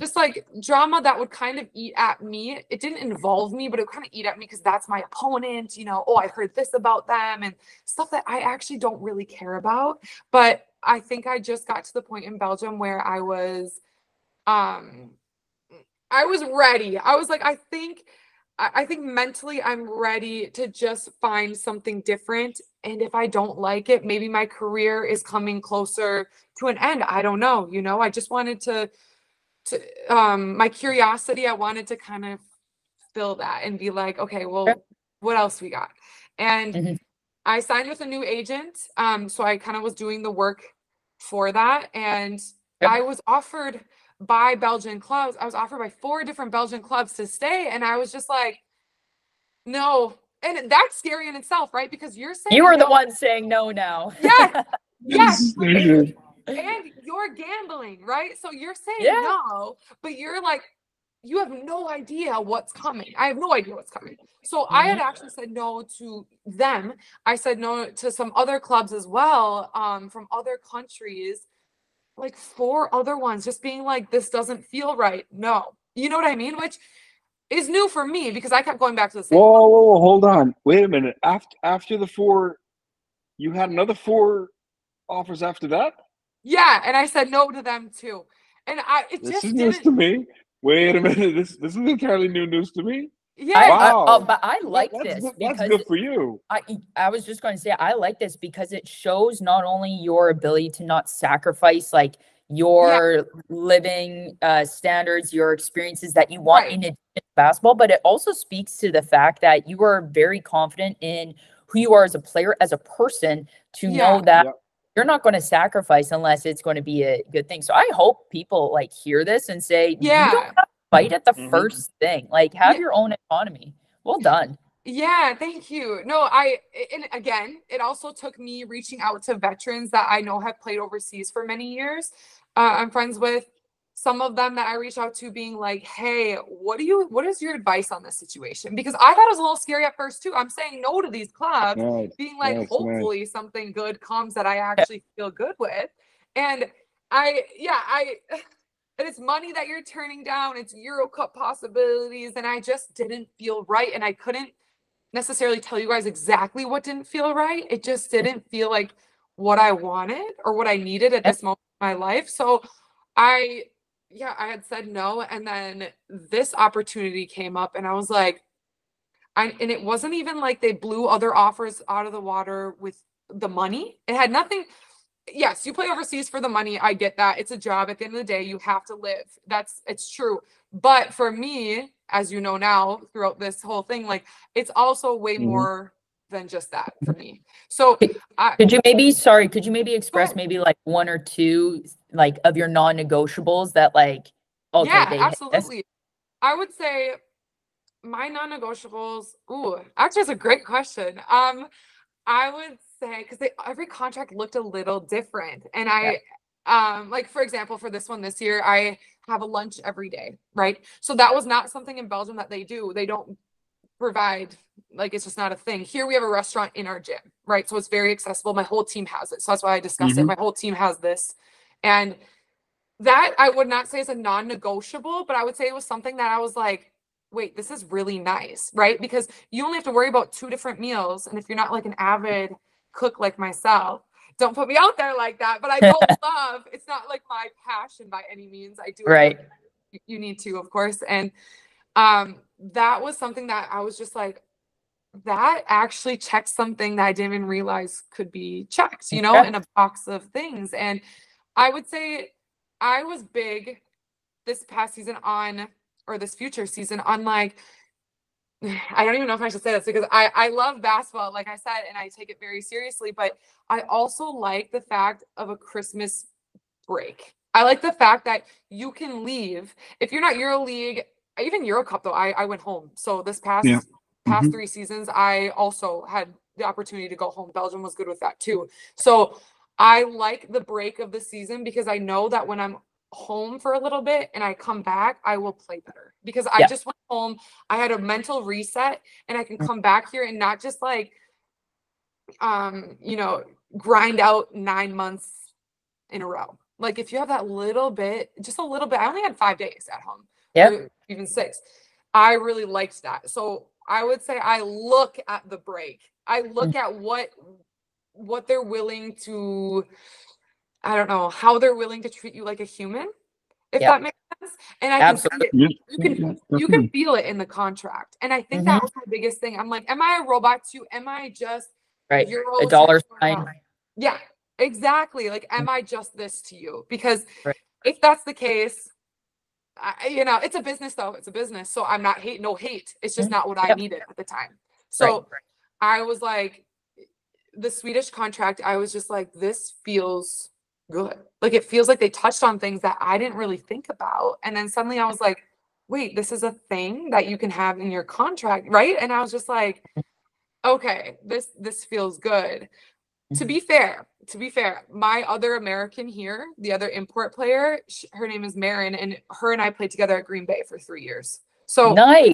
just like drama that would kind of eat at me. It didn't involve me, but it would kind of eat at me because that's my opponent, oh, I heard this about them and stuff that I actually don't really care about. But I think I just got to the point in Belgium where I was ready. I was like, I think mentally I'm ready to just find something different. And if I don't like it, maybe my career is coming closer to an end. I don't know. I just wanted to my curiosity, I wanted to kind of fill that and be like, okay, well, what else we got? And I signed with a new agent. So I kind of was doing the work for that. And I was offered by Belgian clubs. I was offered by 4 different Belgian clubs to stay. And I was just like, no. And that's scary in itself, right? Because you're saying you were the one saying no now. Yes. And you're gambling, right? So you're saying no, but you're like, you have no idea what's coming. I have no idea what's coming. So I had actually said no to them. I said no to some other clubs as well, from other countries, like 4 other ones, just being like, this doesn't feel right. No. You know what I mean? Which is new for me because I kept going back to the same. Whoa, hold on. Wait a minute. After the 4, you had another 4 offers after that? Yeah, and I said no to them too. And this is news to me. Wait a minute. This is entirely new news to me. Yeah. Wow. But I like this. That's good for you. I was just going to say, I like this because it shows not only your ability to not sacrifice like your living standards, your experiences that you want in basketball, but it also speaks to the fact that you are very confident in who you are as a player, as a person, to know that you're not going to sacrifice unless it's going to be a good thing. So I hope people like hear this and say, you don't have to fight at the first thing. Like have your own autonomy. Well done. Yeah, thank you. No, and again, it also took me reaching out to veterans that I know have played overseas for many years. I'm friends with some of them that I reached out to, being like, hey, what is your advice on this situation? Because I thought it was a little scary at first too. I'm saying no to these clubs, being like, hopefully something good comes that I actually feel good with. And and it's money that you're turning down. It's Euro Cup possibilities. And I just didn't feel right. And I couldn't necessarily tell you guys exactly what didn't feel right. It just didn't feel like what I wanted or what I needed at this moment in my life. So I had said no. And then this opportunity came up and I was like, and it wasn't even like they blew other offers out of the water with the money. It had nothing. Yes, you play overseas for the money. I get that. It's a job. At the end of the day, you have to live. It's true. But for me, as you know now, throughout this whole thing, like it's also way more than just that for me. So could you maybe express maybe like 1 or 2 like of your non-negotiables that like, okay, absolutely. I would say my non-negotiables, actually that's a great question. I would say, because every contract looked a little different. And like, for example, for this one this year, I have a lunch every day, right? So that was not something in Belgium that they do. They don't provide, like, it's just not a thing. Here we have a restaurant in our gym, right? So it's very accessible. My whole team has it. So that's why I discussed it. My whole team has this. And that I would not say is a non-negotiable, but I would say it was something that I was like, wait, this is really nice, right? Because you only have to worry about 2 different meals. And if you're not like an avid cook like myself, don't put me out there like that. But I don't love, it's not like my passion by any means. I do it Right. you need to, of course. And that was something that I was just like, that actually checked something that I didn't even realize could be checked, you know, in a box of things. And I would say I was big this past season on, or this future season on, like, I don't even know if I should say this because I love basketball, like I said, and I take it very seriously, but I also like the fact of a Christmas break. I like the fact that you can leave. If you're not EuroLeague, even Euro Cup though, I went home. So this past 3 seasons, I also had the opportunity to go home. Belgium was good with that too. So I like the break of the season because I know that when I'm home for a little bit and I come back, I will play better because I just went home. I had a mental reset and I can come back here and not just like, you know, grind out 9 months in a row. Like if you have that little bit, just a little bit, I only had 5 days at home, or even 6. I really liked that. So I would say I look at the break. I look at what they're willing to, I don't know, how they're willing to treat you like a human, if that makes sense. And I can see it. You can feel it in the contract. And I think that was my biggest thing. I'm like, am I a robot to you? Am I just a dollar sign? Yeah, exactly. Like, am I just this to you? Because if that's the case, you know, it's a business though. It's a business. So I'm not no hate. It's just not what I needed at the time. So I was like, the Swedish contract, I was just like, this feels good. Like, it feels like they touched on things that I didn't really think about. And then suddenly I was like, wait, this is a thing that you can have in your contract, right? And I was just like, okay, this feels good. To be fair, my other American here, the other import player, her name is Marin, and her and I played together at Green Bay for 3 years. So nice.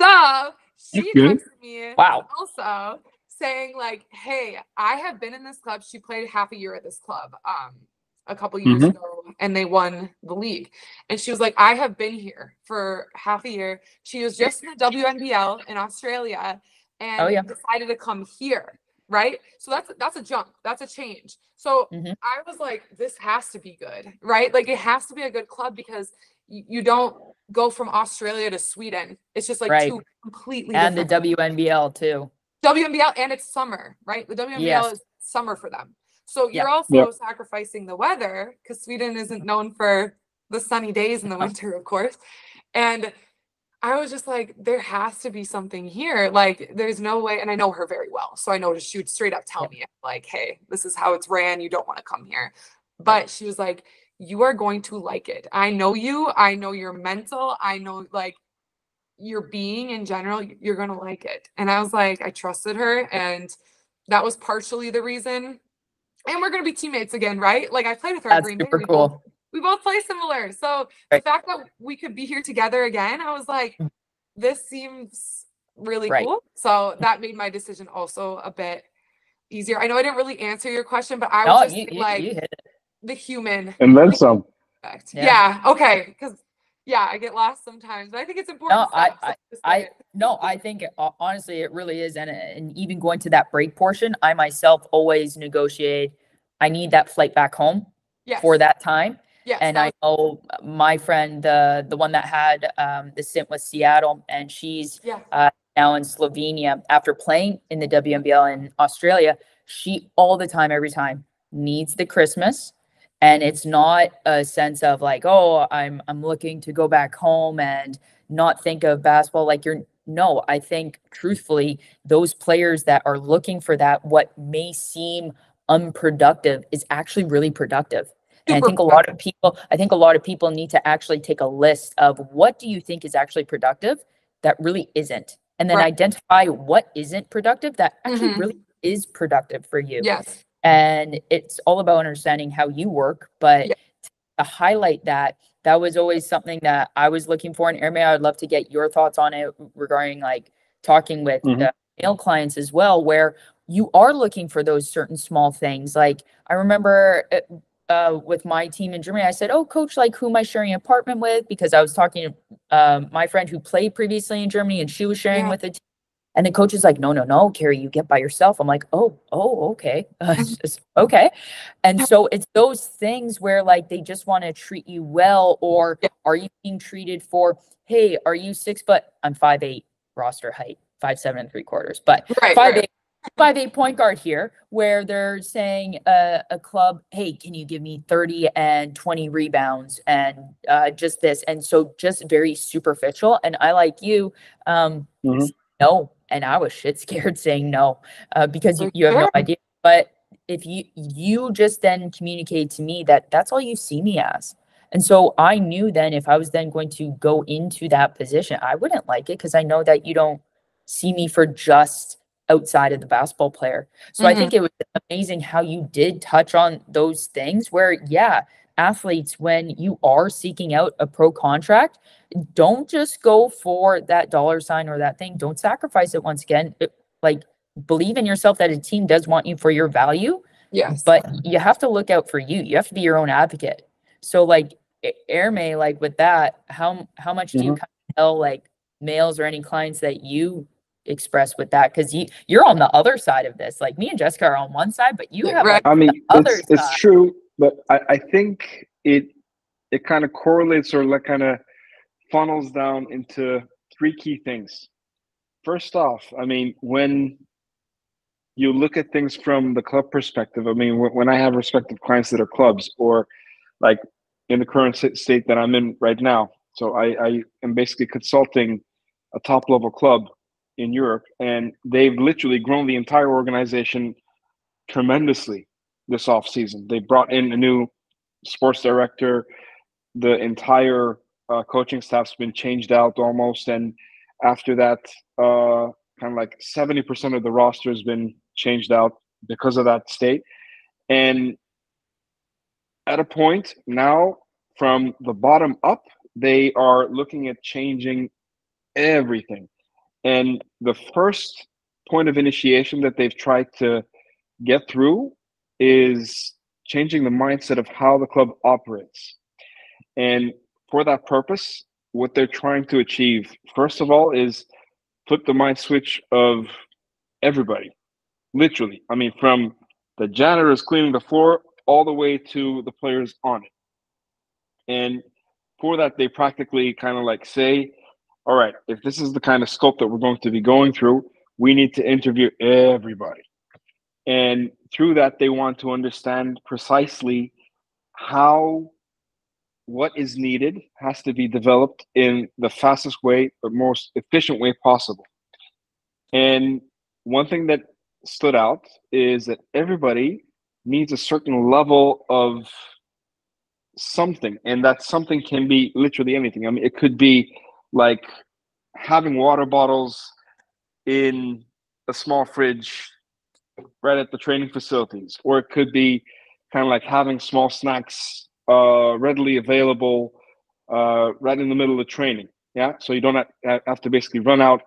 So she texted me also saying like, hey, I have been in this club. She played half a year at this club a couple years ago, and they won the league. And she was like, I have been here for half a year. She was just in the WNBL in Australia and decided to come here. Right. So that's a jump. That's a change. So I was like, this has to be good. Right. Like, it has to be a good club because you don't go from Australia to Sweden. It's just like two completely different. And the WNBL too. WNBL, and it's summer, right? The WNBL is summer for them. So you're also sacrificing the weather because Sweden isn't known for the sunny days in the winter, of course. And I was just like, there has to be something here. Like, there's no way. And I know her very well. So I know she would straight up tell me like, hey, this is how it's ran. You don't want to come here. But she was like, you are going to like it. I know you. I know your mental. I know like your being in general. You're going to like it. And I was like, I trusted her. And that was partially the reason. And we're going to be teammates again, right? Like, I played with her at Green Bay. Cool. We both play similar. So the fact that we could be here together again, I was like, this seems really cool. So that made my decision also a bit easier. I know I didn't really answer your question, but I was just like, the human. And then some. Yeah. Okay. Because I get lost sometimes, but I think it's important. I think honestly, it really is. And even going to that break portion, I myself always negotiate. I need that flight back home for that time. Yes, and I know my friend, the one that had the stint with Seattle, and she's now in Slovenia after playing in the WNBL in Australia. She all the time, every time, needs the Christmas, and it's not a sense of like, oh, I'm looking to go back home and not think of basketball like you're. No, I think truthfully, those players that are looking for that, what may seem unproductive is actually really productive. And I think a lot of people need to actually take a list of what do you think is actually productive that really isn't, and then identify what isn't productive that actually really is productive for you. Yes. And it's all about understanding how you work, but to highlight that was always something that I was looking for. And Ermay, I would love to get your thoughts on it regarding like talking with male clients as well, where you are looking for those certain small things. Like I remember with my team in Germany, I said, oh, coach, like who am I sharing an apartment with? Because I was talking to my friend who played previously in Germany and she was sharing with the team. And the coach is like, no, no, no, Kerri, you get by yourself. I'm like, oh, okay. Okay. And so it's those things where like they just want to treat you well, or are you being treated for, hey, are you 6 foot? I'm 5'8" roster height, 5'7" 3/4, but 5'8" point guard here, where they're saying a club, hey, can you give me 30 and 20 rebounds and just this? And so just very superficial. And I, like you, no. And I was shit scared saying no, because you have no idea. But if you just then communicate to me that that's all you see me as. And so I knew then if I was then going to go into that position, I wouldn't like it, because I know that you don't see me for just outside of the basketball player. So I think it was amazing how you did touch on those things where, yeah, athletes, when you are seeking out a pro contract, don't just go for that dollar sign or that thing. Don't sacrifice it. Once again, like, believe in yourself that a team does want you for your value. Yes. But you have to look out for you. You have to be your own advocate. So like Ermay, like with that, how much do you kind of tell like males or any clients that you express with that? Because you're on the other side of this. Like me and Jessica are on one side, but you have like I mean, the other side. It's true, but I think it kind of correlates, or like kind of funnels down into 3 key things. First off, I mean, when you look at things from the club perspective, I mean, when I have respective clients that are clubs, or like in the current state that I'm in right now, so I am basically consulting a top level club in Europe, and they've literally grown the entire organization tremendously this off season. They brought in a new sports director. The entire coaching staff's been changed out almost, and after that, kind of like 70% of the roster has been changed out because of that state. And at a point now, from the bottom up, they are looking at changing everything. And the first point of initiation that they've tried to get through is changing the mindset of how the club operates. And for that purpose, what they're trying to achieve, first of all, is flip the mind switch of everybody. Literally. I mean, from the janitors cleaning the floor all the way to the players on it. And for that, they practically kind of like say, all right, if this is the kind of scope that we're going to be going through, we need to interview everybody. And through that, they want to understand precisely how what is needed has to be developed in the fastest way, the most efficient way possible. And one thing that stood out is that everybody needs a certain level of something, and that something can be literally anything. I mean, it could be like having water bottles in a small fridge right at the training facilities, or it could be kind of like having small snacks readily available right in the middle of training. Yeah, so you don't have to basically run out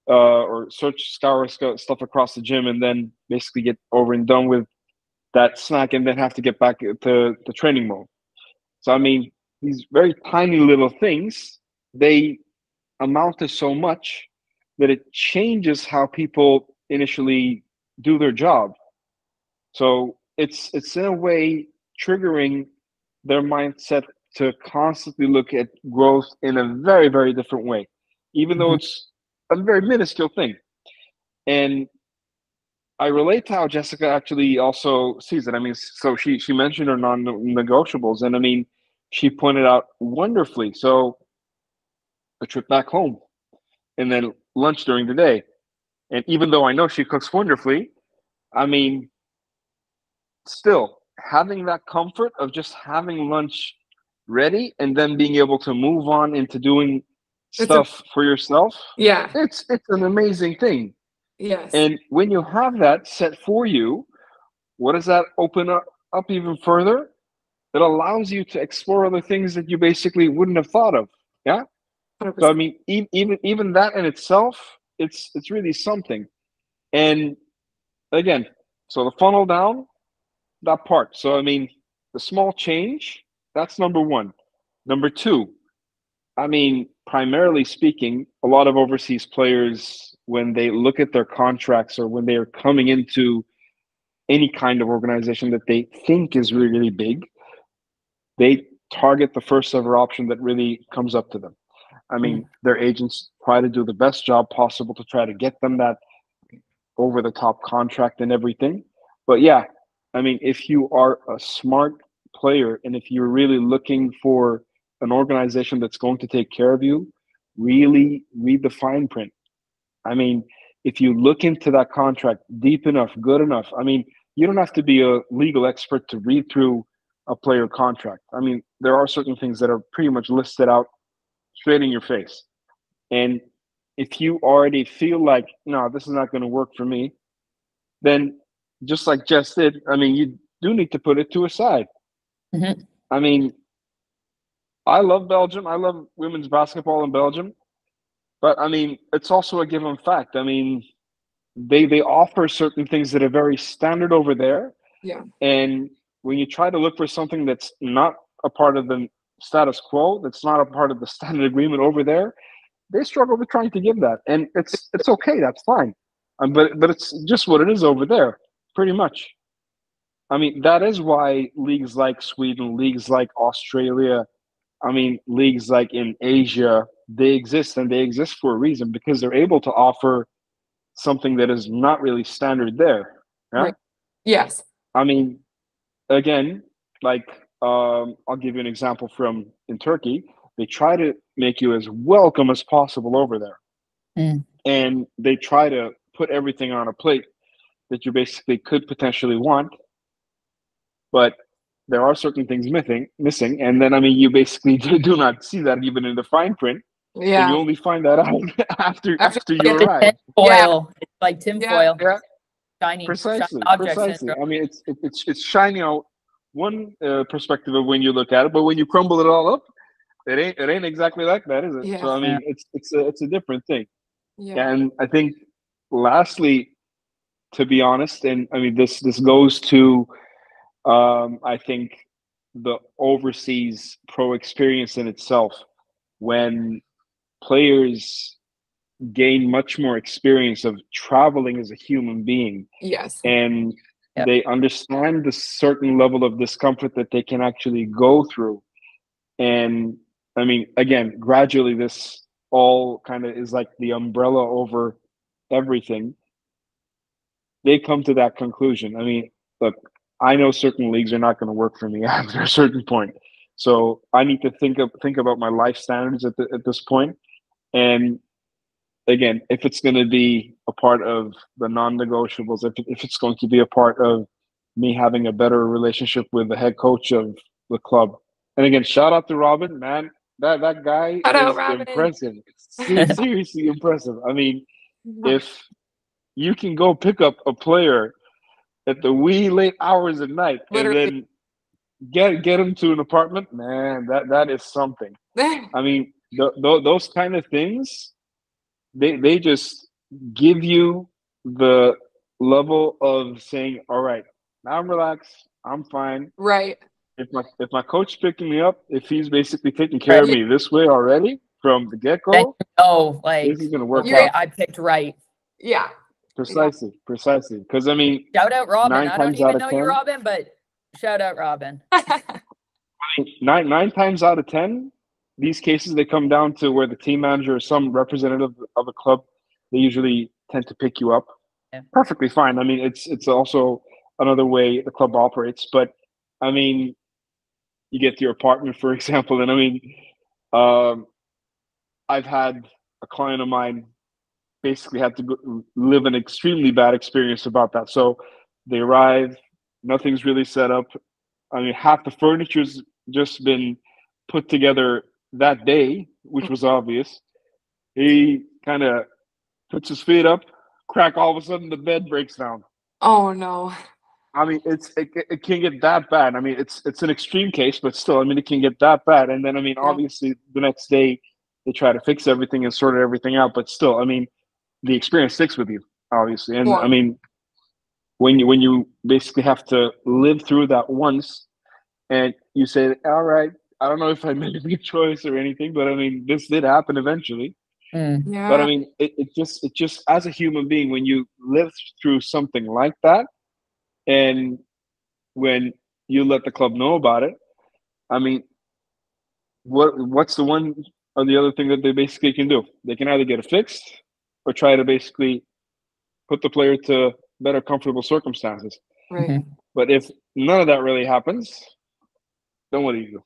or scour stuff across the gym and then basically get over and done with that snack and then have to get back to the training mode. So I mean, these very tiny little things, they amount to so much that it changes how people initially do their job. So it's in a way triggering their mindset to constantly look at growth in a very, very different way, even though it's a very minuscule thing. And I relate to how Jessica actually also sees it. I mean, so she mentioned her non-negotiables, and I mean, she pointed out wonderfully. So a trip back home, and then lunch during the day. And even though I know she cooks wonderfully, I mean, still having that comfort of just having lunch ready and then being able to move on into doing stuff for yourself. Yeah. It's an amazing thing. Yes. And when you have that set for you, what does that open up even further? It allows you to explore other things that you basically wouldn't have thought of. Yeah. 100%. So I mean, even that in itself, it's really something. And again, so the funnel down, that part. So I mean, the small change, that's number one. Number two, I mean, primarily speaking, a lot of overseas players when they look at their contracts or when they are coming into any kind of organization that they think is really, really big, they target the first ever option that really comes up to them. I mean, their agents try to do the best job possible to try to get them that over the top contract and everything. But yeah, I mean, if you are a smart player and if you're really looking for an organization that's going to take care of you, really read the fine print. I mean, if you look into that contract deep enough, good enough, I mean, you don't have to be a legal expert to read through a player contract. I mean, there are certain things that are pretty much listed out straight in your face. And if you already feel like, no, this is not going to work for me, then just like Jess did, I mean, you do need to put it to a side. Mm-hmm. I mean, I love Belgium. I love women's basketball in Belgium. But I mean, it's also a given fact. I mean, they offer certain things that are very standard over there. Yeah. And when you try to look for something that's not a part of the status quo, that's not a part of the standard agreement over there, they struggle with trying to give that. And it's okay, that's fine. But it's just what it is over there, pretty much. I mean, that is why leagues like Sweden, leagues like Australia, I mean, leagues like in Asia, they exist, and they exist for a reason, because they're able to offer something that is not really standard there. Yeah? Right. Yes. I mean, again, like I'll give you an example from in Turkey. They try to make you as welcome as possible over there, and they try to put everything on a plate that you basically could potentially want, but there are certain things missing, and then I mean, you basically do not see that even in the fine print. Yeah. And you only find that out after you Get the arrive. tinfoil. It's like tinfoil. Yeah. Shiny, Precisely. shiny object Precisely. syndrome. I mean, it's shiny out one perspective of when you look at it, but when you crumble it all up, it ain't exactly like that, is it? Yeah. So I mean, it's a different thing. Yeah. And I think, lastly, to be honest, and I mean, this goes to I think the overseas pro experience in itself, when players gain much more experience of traveling as a human being. Yes. And they understand the certain level of discomfort that they can actually go through. And I mean, again, gradually this all kind of is like the umbrella over everything. They come to that conclusion. I mean, look, I know certain leagues are not going to work for me after a certain point. So I need to think about my life standards at this point. And again, if it's going to be a part of the non-negotiables, if it's going to be a part of me having a better relationship with the head coach of the club. And again, shout out to Robin, man. That guy is impressive. Seriously impressive. I mean, if you can go pick up a player at the wee late hours at night and then get him to an apartment, man, that is something. I mean, those kind of things, they just give you the level of saying, all right, now I'm relaxed, I'm fine. Right. If my coach picking me up, if he's basically taking care of me this way already from the get-go, like, this is gonna work okay, out. I picked right. Yeah. Precisely. Because I mean, shout out Robin. I don't even know 10, you, Robin, but shout out Robin. 9 times out of 10, these cases, they come down to where the team manager or some representative of a club, they usually tend to pick you up. Yeah. Perfectly fine. I mean, it's also another way the club operates. But I mean, you get to your apartment, for example, and I mean, I've had a client of mine basically had to live an extremely bad experience about that. So they arrive, nothing's really set up. I mean, half the furniture's just been put together that day, which was obvious. He kind of puts his feet up, crack, all of a sudden the bed breaks down. Oh no. I mean, it can get that bad. I mean, it's an extreme case, but still, I mean, it can get that bad. And then, I mean, obviously the next day they try to fix everything and sort everything out, but still, I mean, the experience sticks with you, obviously. And I mean, when you basically have to live through that once, and you say, all right, I don't know if I made a good choice or anything, but I mean, this did happen eventually. Yeah. But I mean, it just as a human being, when you live through something like that, and when you let the club know about it, I mean, what's the one or the other thing that they basically can do? They can either get it fixed or try to basically put the player to better comfortable circumstances. Right. But if none of that really happens, then what do you do?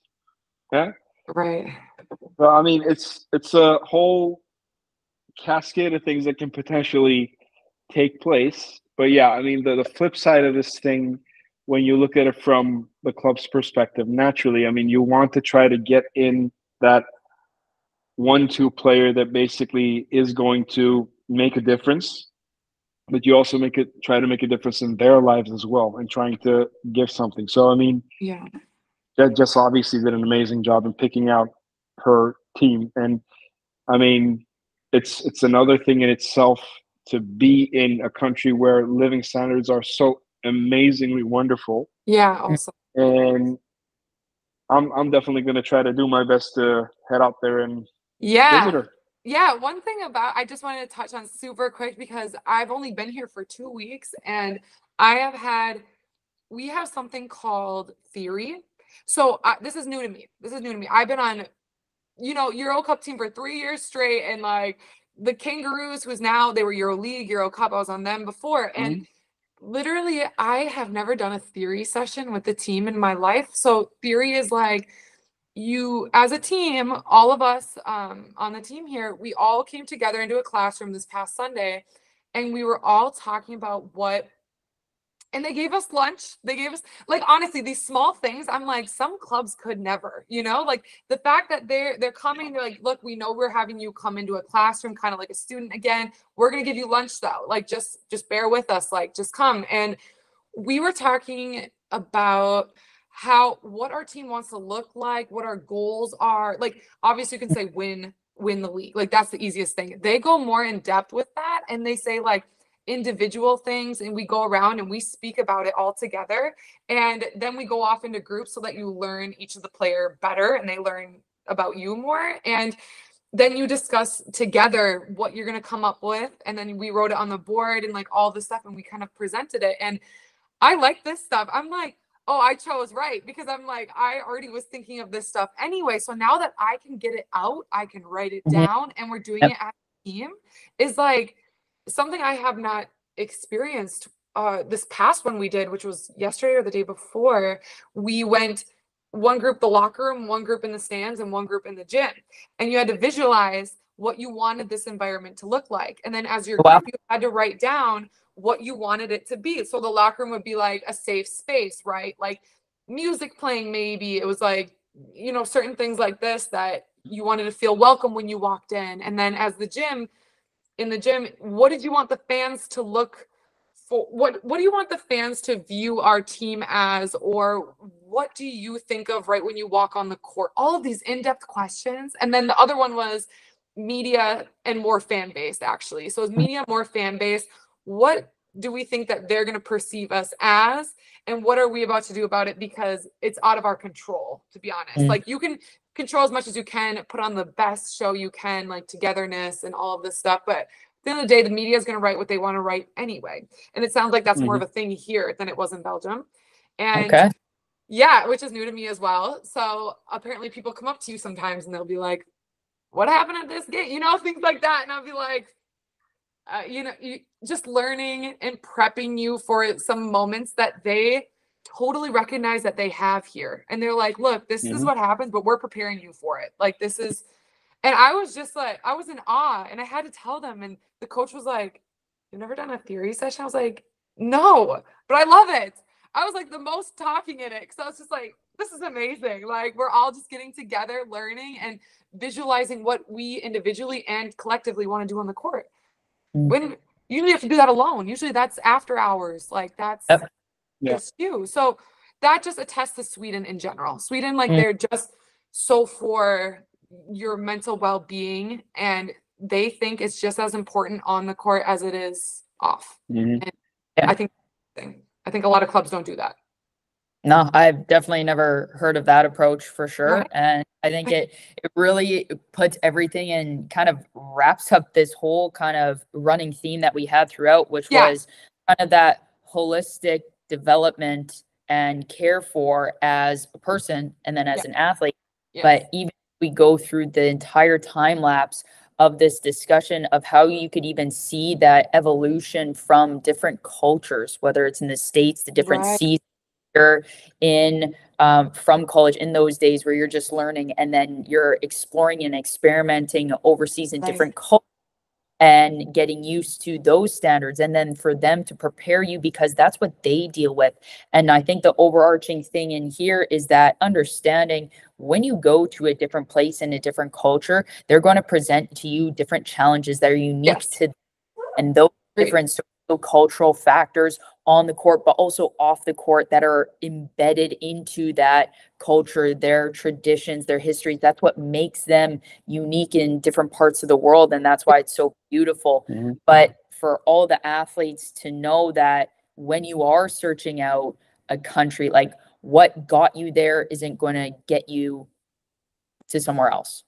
Yeah. Right. Well, I mean, it's a whole cascade of things that can potentially take place. But yeah, I mean, the flip side of this thing, when you look at it from the club's perspective, naturally, I mean, you want to try to get in that 1-2 player that basically is going to make a difference, but you also try to make a difference in their lives as well, and trying to give something. So I mean, Yeah. Jess obviously did an amazing job in picking out her team, and I mean, it's another thing in itself to be in a country where living standards are so amazingly wonderful. Yeah. Also. And I'm definitely going to try to do my best to head out there and visit her. Yeah, one thing about I just wanted to touch on super quick because I've only been here for 2 weeks and we have something called theory. So this is new to me. I've been on, Euro Cup team for 3 years straight, and like the Kangaroos, they were Euro League, Euro Cup. I was on them before, and literally I have never done a theory session with the team in my life. So theory is like, you as a team, all of us on the team here, we all came together into a classroom this past Sunday, and we were all talking about and they gave us lunch. They gave us, like, honestly, these small things, I'm like, some clubs could never, like the fact that they're coming, they're like, look, we know we're having you come into a classroom kind of like a student again. We're going to give you lunch though. Like, just bear with us. Like, just come. And we were talking about what our team wants to look like, what our goals are. Like, obviously you can say win the league. Like, that's the easiest thing. They go more in depth with that, and they say like individual things, and we go around and we speak about it all together, and then we go off into groups so that you learn each of the player better and they learn about you more, and then you discuss together what you're going to come up with, and then we wrote it on the board and like all this stuff, and we kind of presented it. And I like this stuff. I'm like, oh, I chose right, because I'm like, I already was thinking of this stuff anyway. So now that I can get it out, I can write it down, and we're doing it as a team, is like something I have not experienced. This past one we did, which was yesterday or the day before, we went one group the locker room, one group in the stands, and one group in the gym, and you had to visualize what you wanted this environment to look like, and then as your group, you had to write down what you wanted it to be. So the locker room would be like a safe space, right? Like music playing, maybe it was like, certain things like this that you wanted to feel welcome when you walked in. And then as in the gym, what did you want the fans to look for? What do you want the fans to view our team as, or what do you think of right when you walk on the court? All of these in-depth questions. And then the other one was media and more fan-based, actually. So it's media, more fan-based. What do we think that they're going to perceive us as, and what are we about to do about it? Because it's out of our control, to be honest. Like, you can control as much as you can, put on the best show you can, like togetherness and all of this stuff. But at the end of the day, the media is going to write what they want to write anyway. And it sounds like that's more of a thing here than it was in Belgium. And yeah, which is new to me as well. So apparently people come up to you sometimes and they'll be like, what happened at this game? Things like that. And I'll be like, just learning and prepping you for some moments that they totally recognize that they have here. And they're like, look, this is what happens, but we're preparing you for it. Like, this is, and I was just like, I was in awe, and I had to tell them. And the coach was like, you've never done a theory session? I was like, no, but I love it. I was like the most talking in it, because I was just like, this is amazing. Like, we're all just getting together, learning and visualizing what we individually and collectively want to do on the court. When usually you have to do that alone. Usually that's after hours. Like, that's just you. So that just attests to Sweden in general. Sweden, like, they're just so for your mental well-being, and they think it's just as important on the court as it is off. And I think a lot of clubs don't do that. No, I've definitely never heard of that approach, for sure. And I think it really puts everything and kind of wraps up this whole kind of running theme that we had throughout, which was kind of that holistic development and care for as a person and then as an athlete. But even if we go through the entire time lapse of this discussion of how you could even see that evolution from different cultures, whether it's in the States, the different seasons you're in from college in those days where you're just learning, and then you're exploring and experimenting overseas in different cultures and getting used to those standards, and then for them to prepare you because that's what they deal with. And I think the overarching thing in here is that understanding when you go to a different place in a different culture, they're going to present to you different challenges that are unique to them, and those different cultural factors on the court, but also off the court that are embedded into that culture, their traditions, their histories. That's what makes them unique in different parts of the world. And that's why it's so beautiful. But for all the athletes to know that when you are searching out a country, like what got you there isn't going to get you to somewhere else.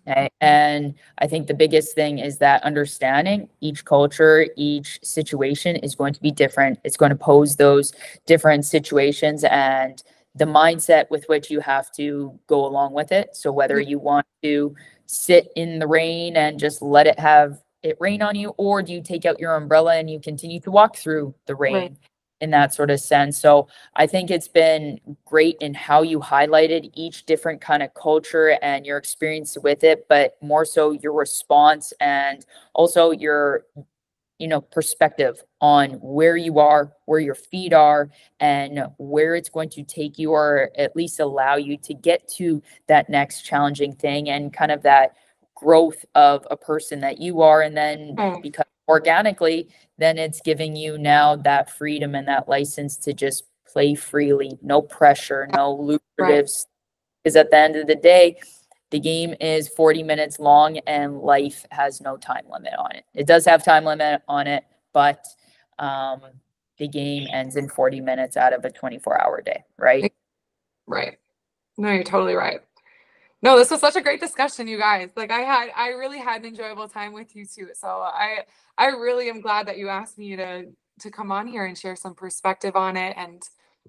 Okay? And I think the biggest thing is that understanding each culture, each situation is going to be different. It's going to pose those different situations and the mindset with which you have to go along with it. So whether you want to sit in the rain and just let it rain on you, or do you take out your umbrella and you continue to walk through the rain? In that sort of sense. So I think it's been great in how you highlighted each different kind of culture and your experience with it, but more so your response and also your, perspective on where you are, where your feet are, and where it's going to take you, or at least allow you to get to that next challenging thing and kind of that growth of a person that you are. And then because organically, then it's giving you now that freedom and that license to just play freely, no pressure, no lucratives. Because at the end of the day, the game is 40 minutes long and life has no time limit on it. It does have time limit on it, but the game ends in 40 minutes out of a 24-hour day, right? Right. No, you're totally right. No, this was such a great discussion, you guys. Like I really had an enjoyable time with you too. So I really am glad that you asked me to come on here and share some perspective on it, and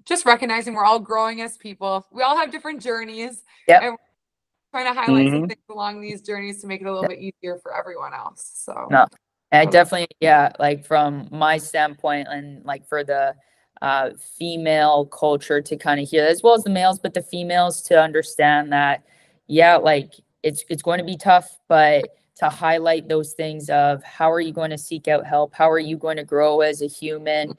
just recognizing we're all growing as people. We all have different journeys. And we're trying to highlight some things along these journeys to make it a little bit easier for everyone else. So I definitely, like from my standpoint, and like for the female culture to kind of hear, as well as the males, but the females to understand that, like it's going to be tough, but to highlight those things of how are you going to seek out help? How are you going to grow as a human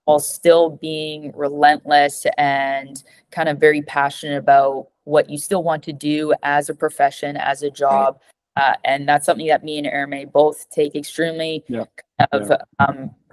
while still being relentless and kind of very passionate about what you still want to do as a profession, as a job. And that's something that me and Ermay both take extremely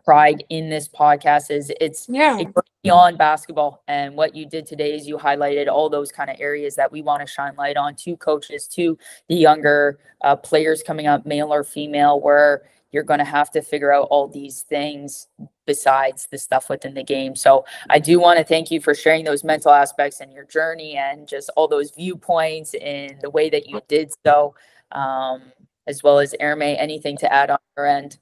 pride in this podcast. It goes beyond basketball, and what you did today is you highlighted all those kind of areas that we want to shine light on to coaches, to the younger players coming up, male or female, where you're going to have to figure out all these things besides the stuff within the game. So I do want to thank you for sharing those mental aspects and your journey and just all those viewpoints in the way that you did so, as well as Ermay. Anything to add on your end?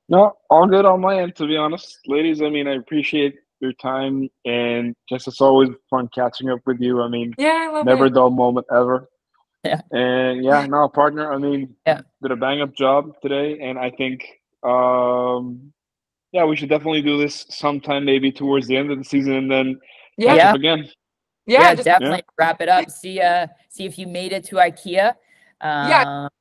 No, all good on my end, to be honest. Ladies, I mean, I appreciate your time, and just it's always fun catching up with you. I mean, I love never it. dull moment ever. And partner, I mean, did a bang up job today, and I think we should definitely do this sometime, maybe towards the end of the season, and then catch up again. Definitely wrap it up. See if you made it to IKEA.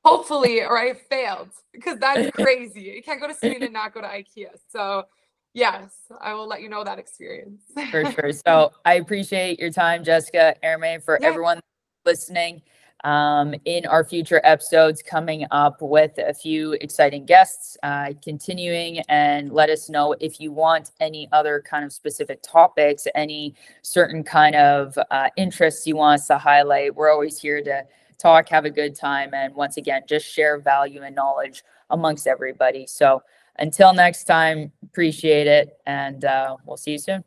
Hopefully, or I failed, because that's crazy. You can't go to Sweden and not go to IKEA. So yes, I will let you know that experience. For sure. So I appreciate your time, Jessica, Ermay, for everyone listening. In our future episodes coming up with a few exciting guests, continuing, and let us know if you want any other kind of specific topics, any certain kind of interests you want us to highlight. We're always here to talk, have a good time, and once again, just share value and knowledge amongst everybody. So until next time, appreciate it, and we'll see you soon.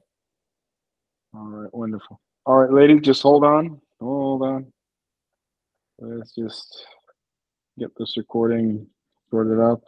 All right, wonderful. All right, ladies, just hold on. Hold on. Let's just get this recording sorted out.